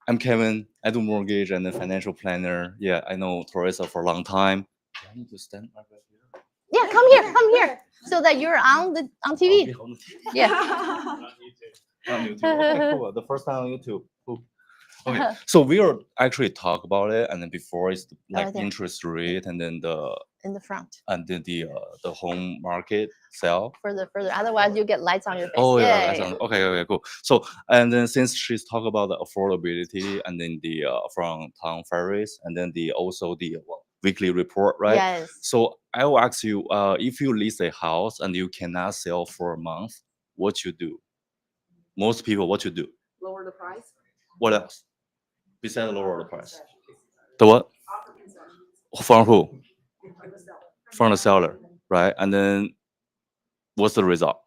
I'm Kevin. I do mortgage and a financial planner. Yeah, I know Teresa for a long time. Do I need to stand right here? Yeah, come here, so that you're on TV. Yeah. On YouTube. Okay, cool. The first time on YouTube. Cool. Okay, so we are actually talk about it, and then before it's like there. interest rate, and then the In the front. and then the home market sell. Further. Otherwise, you get lights on your face. Oh yeah, Yeah, that sounds okay. Cool. So and then since she's talk about the affordability, and then the from Tom Ferris, and then the also the weekly report, right? Yes. So I will ask you, if you lease a house and you cannot sell for a month, what you do? Most people, what you do? Lower the price. What else? Besides lower the price. The what? From who? From the seller, right? And then what's the result?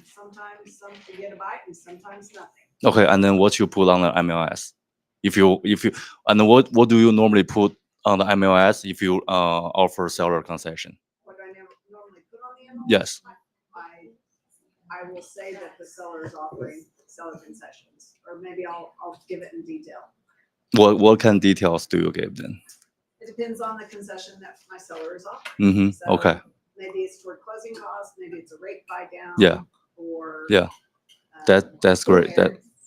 Sometimes some you get a bite and sometimes nothing. Okay, and then what you put on the MLS? If you and then what do you normally put on the MLS if you offer seller concession? What do I normally put on the MLS? Yes. I will say that the seller is offering seller concessions, or maybe I'll give it in detail. What kind of details do you give then? It depends on the concession that my seller is offering. Mm-hmm. So Okay. maybe it's toward closing costs, maybe it's a rate buy down. Yeah. Or Yeah. That's great.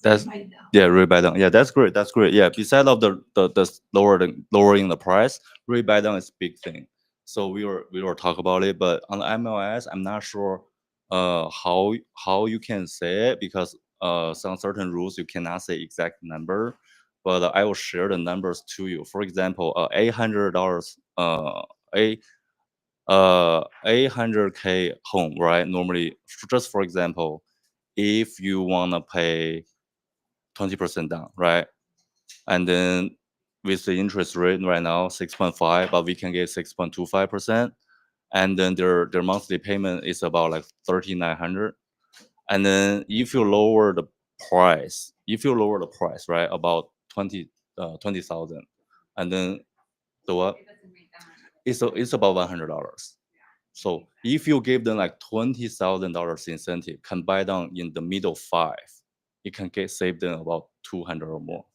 That's yeah, rate buy down. Yeah, that's great. That's great. Yeah, besides of the lowering the price, rate buy down is a big thing. So we were talk about it, but on the MLS, I'm not sure how you can say it, because some certain rules you cannot say exact number, but I will share the numbers to you. For example, $800 800K home, right? Normally, just for example, if you wanna pay 20% down, right? And then with the interest rate right now 6.5, but we can get 6.25%. and then their monthly payment is about like 3,900. And then if you lower the price, right, about 20,000, and then the what? It's about $100. So if you give them like $20,000 incentive, can buy down in the middle 5, you can save them about 200 or more.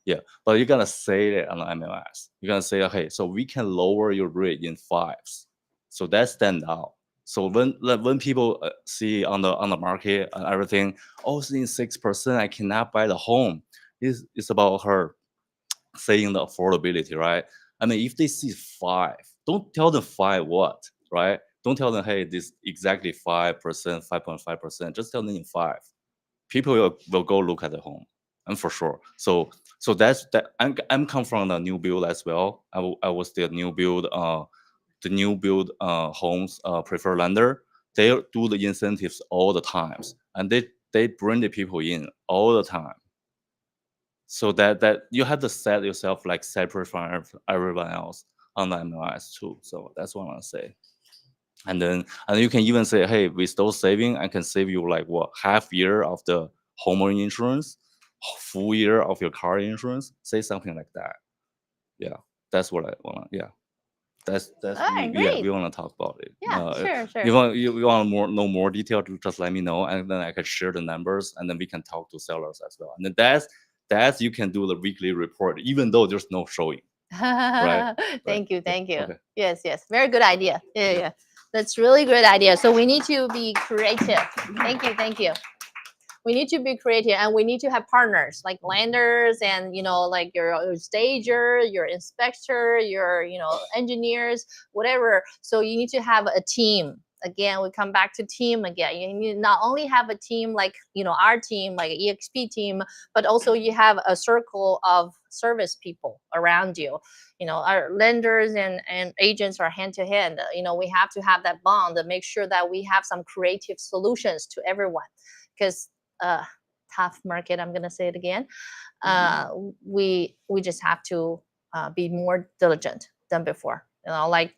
Yeah, but you're gonna say that on the MLS. You're gonna say, okay, so we can lower your rate in 5s, so that stand out. So when people see on the market and everything, oh, it's in 6%, I cannot buy the home. It's about her saying the affordability, right? I mean, if they see 5, don't tell them 5 what, right? Don't tell them, hey, this exactly 5%, 5.5%. Just tell them in 5. People will go look at the home, and for sure. So that's that. I'm come from the new build as well. I was the new build homes preferred lender. They do the incentives all the times, and they bring the people in all the time. So that you have to set yourself like separate from everyone else on the MLS too. So that's what I want to say. And you can even say, hey, with those saving, I can save you like what, half year of the homeowner insurance, full year of your car insurance. Say something like that. Yeah, that's what I wanna. Yeah, that's All right, yeah, great. we wanna talk about it. Yeah, sure, sure. You want know more detail? Just let me know, and then I can share the numbers, and then we can talk to sellers as well. And then that's you can do the weekly report, even though there's no showing. Right. Thank you, Yeah, thank you. okay. Yes, yes, very good idea. Yeah, yeah, that's really good idea. So we need to be creative. Thank you, thank you. We need to be creative, and we need to have partners like lenders and like your stager, your inspector, your engineers, whatever. So you need to have a team. Again, we come back to team again. You need not only have a team like our team, like EXP team, but also you have a circle of service people around you. Our lenders and agents are hand to hand. We have to have that bond to make sure that we have some creative solutions to everyone, because tough market, I'm gonna say it again. We just have to be more diligent than before. Like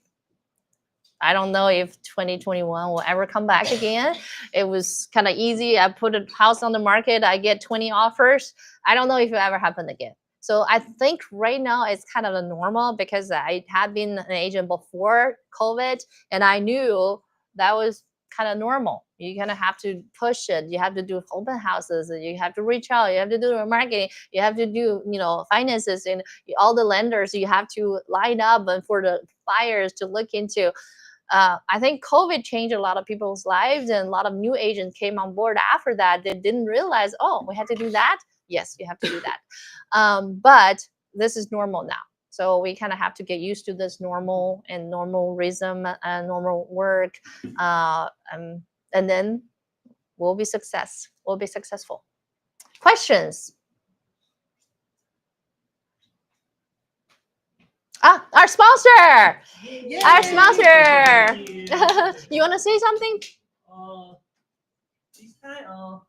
I don't know if 2021 will ever come back again. It was kind of easy. I put a house on the market, I get 20 offers. I don't know if it ever happened again. So I think right now it's kind of a normal, because I had been an agent before COVID, and I knew that was kind of normal. You kind of have to push it. You have to do open houses. You have to reach out. You have to do marketing. You have to do finances, and all the lenders. You have to line up and for the buyers to look into. I think COVID changed a lot of people's lives, and a lot of new agents came on board after that. They didn't realize, oh, we had to do that. Yes, you have to do that. But this is normal now. So we kind of have to get used to this normal and normal rhythm and normal work. And then we'll be successful. Questions? Our sponsor. Our sponsor. You want to say something? This time,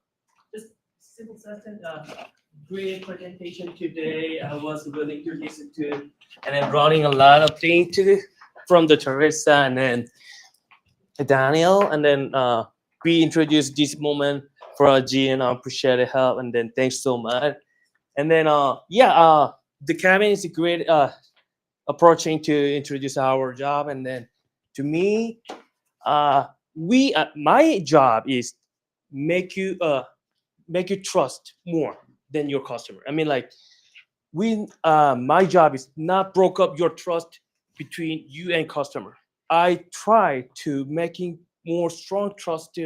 just simple sentence. Great presentation today. I was willing to listen to, and then running a lot of things from the Teresa and then Daniel, and then we introduced this moment for Jean. I appreciate the help, and then thanks so much. And then the cabin is a great approaching to introduce our job, and then to me, my job is make you trust more than your customer. I mean, like my job is not broke up your trust between you and customer. I try to making more strong trust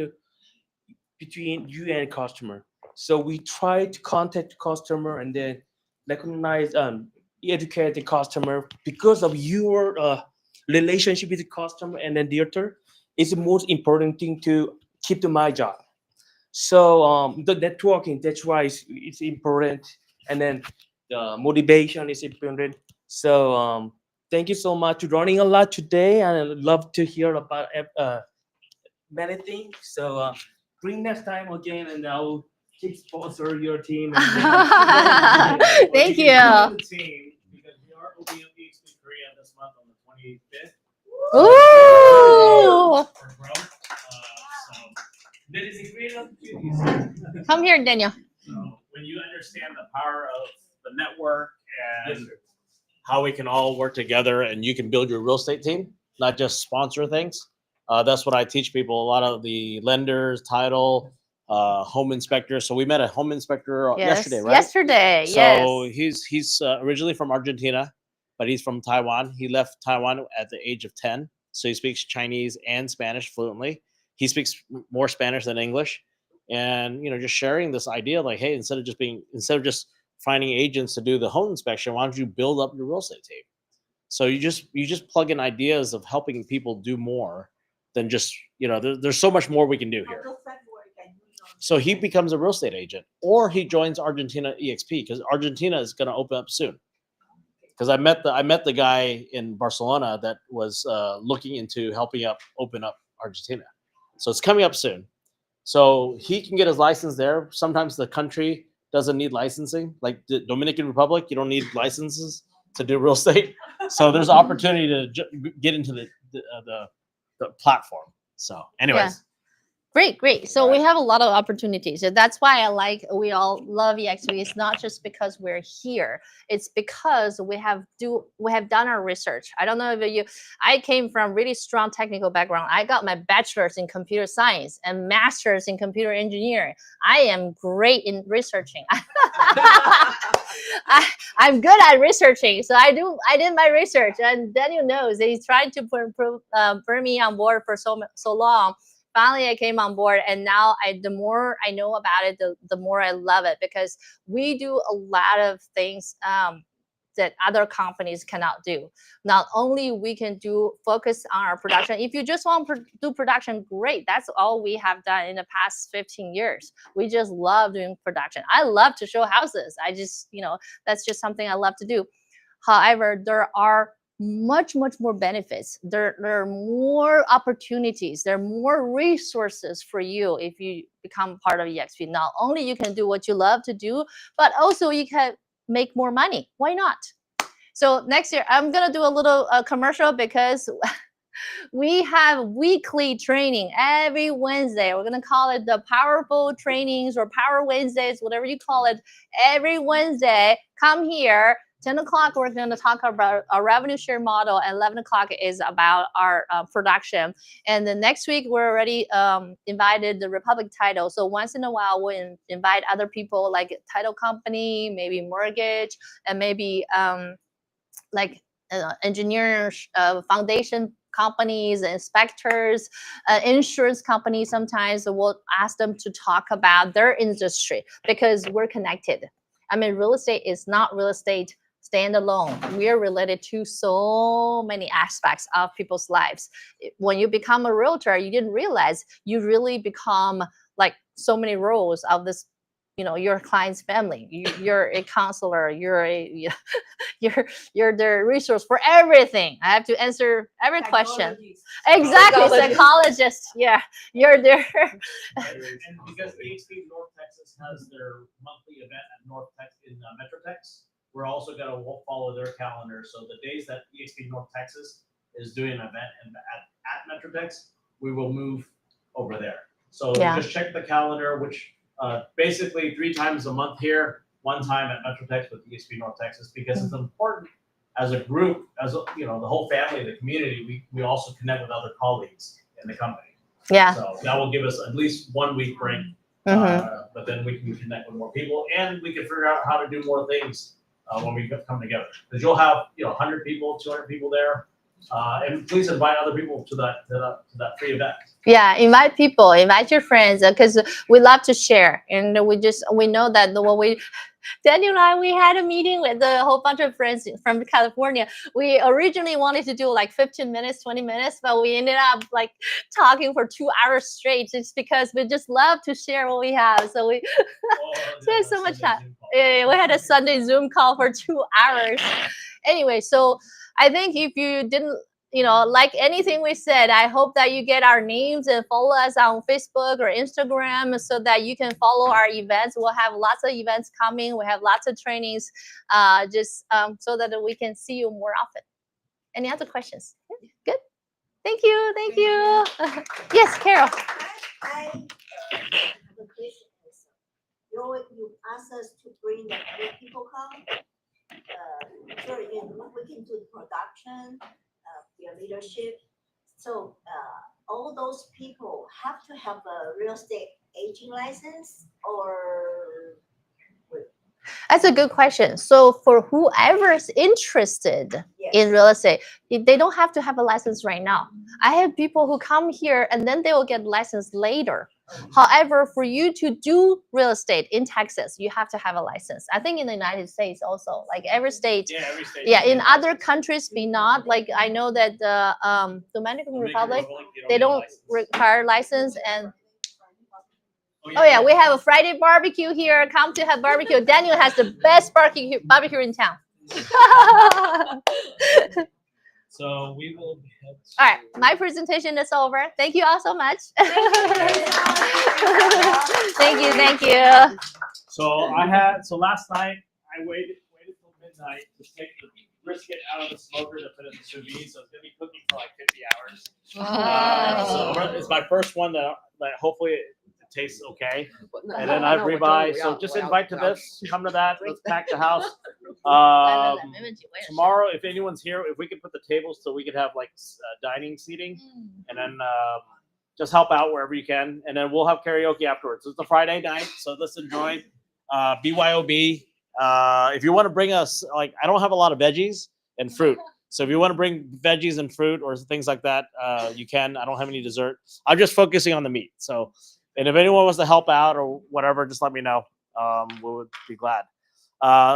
between you and customer. So we try to contact customer and then recognize educate the customer because of your relationship with the customer, and then theater is the most important thing to keep to my job. So the networking, that's why it's important, and then the motivation is important. So thank you so much for running a lot today, and I'd love to hear about many things. So bring next time again, and I'll keep sponsor your team. And Thank you. The team, because we are OBLP Korea this month on the 25th. Ooh. for growth. So there is a great opportunity. Come here, Daniel. So when you understand the power of the network and how we can all work together, and you can build your real estate team, not just sponsor things. That's what I teach people. A lot of the lenders, title, home inspectors. So we met a home inspector yesterday, right? Yesterday, So yes. he's originally from Argentina, but he's from Taiwan. He left Taiwan at the age of 10, so he speaks Chinese and Spanish fluently. He speaks more Spanish than English, and just sharing this idea like, hey, instead of just finding agents to do the home inspection, why don't you build up your real estate team? So you just plug in ideas of helping people do more than just there's so much more we can do here. So he becomes a real estate agent, or he joins Argentina EXP, because Argentina is going to open up soon. Because I met the guy in Barcelona that was looking into helping open up Argentina. So it's coming up soon. So he can get his license there. Sometimes the country doesn't need licensing, like the Dominican Republic. You don't need licenses to do real estate. So there's opportunity to get into the platform. So, anyways. Great. So we have a lot of opportunities. And that's why we all love EXP. It's not just because we're here. It's because we have done our research. I don't know if I came from really strong technical background. I got my bachelor's in computer science and master's in computer engineering. I am great in researching. I'm good at researching. So I did my research, and Daniel knows that he's tried to bring me on board for so long. Finally, I came on board, and now the more I know about it, the more I love it, because we do a lot of things that other companies cannot do. Not only we can focus on our production. If you just want to do production, great. That's all we have done in the past 15 years. We just love doing production. I love to show houses. I just, that's just something I love to do. However, there are much more benefits. There are more opportunities. There are more resources for you if you become part of EXP. Not only you can do what you love to do, but also you can make more money. Why not? So next year, I'm gonna do a little commercial, because we have weekly training every Wednesday. We're gonna call it the Powerful Trainings or Power Wednesdays, whatever you call it. Every Wednesday, come here. 10 o'clock, we're going to talk about our revenue share model, and 11 o'clock is about our production. And the next week, we're already invited the Republic Title. So once in a while, we'll invite other people like title company, maybe mortgage, and maybe engineers, foundation companies, inspectors, insurance companies. Sometimes we'll ask them to talk about their industry, because we're connected. I mean, real estate is not real estate standalone. We are related to so many aspects of people's lives. When you become a realtor, you didn't realize you really become like so many roles of this, your client's family. You're a counselor. You're the resource for everything. I have to answer every question. Exactly, psychologist. Yeah, you're there. And because EXP North Texas has their monthly event at North Texas in Metrotex, we're also going to follow their calendar. So the days that EXP North Texas is doing an event at Metrotex, we will move over there. So just check the calendar, which basically 3 times a month here, 1 time at Metrotex with EXP North Texas, because it's important as a group, as the whole family, the community. We also connect with other colleagues in the company. Yeah. So that will give us at least 1 week break. But then we can connect with more people, and we can figure out how to do more things when we come together. Because you'll have 100 people, 200 people there, and please invite other people to that free event. Yeah, invite people, invite your friends, because we love to share, and we know that Daniel and we had a meeting with a whole bunch of friends from California. We originally wanted to do like 15 minutes, 20 minutes, but we ended up like talking for 2 hours straight, just because we just love to share what we have. So we spent so much time. Yeah, we had a Sunday Zoom call for 2 hours. Anyway, so I think if you didn't like anything we said, I hope that you get our names and follow us on Facebook or Instagram, so that you can follow our events. We'll have lots of events coming. We have lots of trainings, so that we can see you more often. Any other questions? Good. Thank you. Thank you. Yes, Carol. I have a question. You ask us to bring the new people come. So we can do the production, their leadership. So all those people have to have a real estate agent license or That's a good question. So for whoever's interested in real estate, they don't have to have a license right now. I have people who come here and then they will get licensed later. However, for you to do real estate in Texas, you have to have a license. I think in the United States also, like every state. Yeah, every state. Yeah, in other countries, be not. Like I know that the Dominican Republic, they don't require license. And oh yeah, we have a Friday barbecue here. Come to have barbecue. Daniel has the best barbecue in town. So we will. All right, my presentation is over. Thank you all so much. Thank you, thank you. So last night I waited till midnight to take the brisket out of the smoker to put it in the sous vide. So it's gonna be cooking for like 50 hours. So it's my first one that hopefully it tastes okay. And then I have ribeye. So just invite to this. Come to that. Let's pack the house. Tomorrow, if anyone's here, if we could put the tables so we could have like dining seating, and then just help out wherever you can, and then we'll have karaoke afterwards. It's a Friday night, so let's enjoy. BYOB. If you want to bring us, like, I don't have a lot of veggies and fruit, so if you want to bring veggies and fruit or things like that, you can. I don't have any dessert. I'm just focusing on the meat. So, and if anyone wants to help out or whatever, just let me know. We would be glad.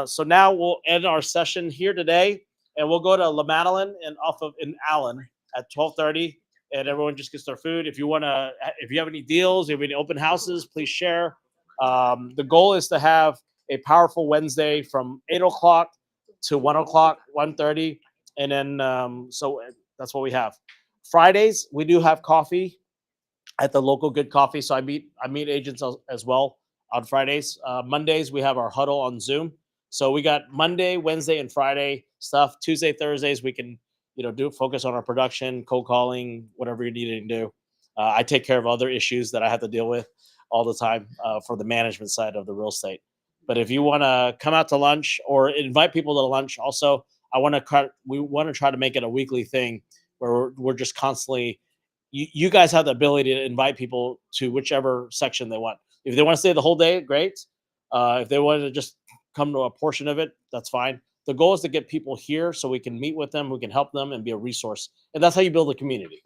So now we'll end our session here today, and we'll go to La Madeleine and off of in Allen at 12:30, and everyone just gets their food. If you have any deals, if you have any open houses, please share. The goal is to have a powerful Wednesday from 8 o'clock to 1 o'clock, 1:30, and then so that's what we have. Fridays we do have coffee at the local Good Coffee, so I meet agents as well on Fridays. Mondays we have our huddle on Zoom. So we got Monday, Wednesday, and Friday stuff. Tuesday, Thursdays we can focus on our production, cold calling, whatever you need to do. I take care of other issues that I have to deal with all the time for the management side of the real estate. But if you want to come out to lunch or invite people to lunch, also we want to try to make it a weekly thing where we're just constantly. You guys have the ability to invite people to whichever section they want. If they want to stay the whole day, great. If they want to just come to a portion of it, that's fine. The goal is to get people here so we can meet with them, we can help them, and be a resource. And that's how you build a community.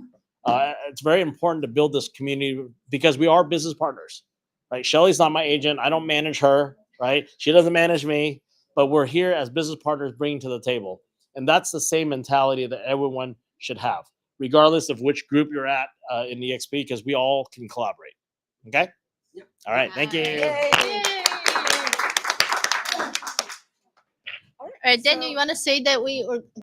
It's very important to build this community because we are business partners. Right? Shelly's not my agent. I don't manage her. Right? She doesn't manage me. But we're here as business partners, bringing to the table. And that's the same mentality that everyone should have, regardless of which group you're at in EXP, because we all can collaborate. Okay? Yep. All right. Thank you. Yay. All right, Daniel, you want to say that we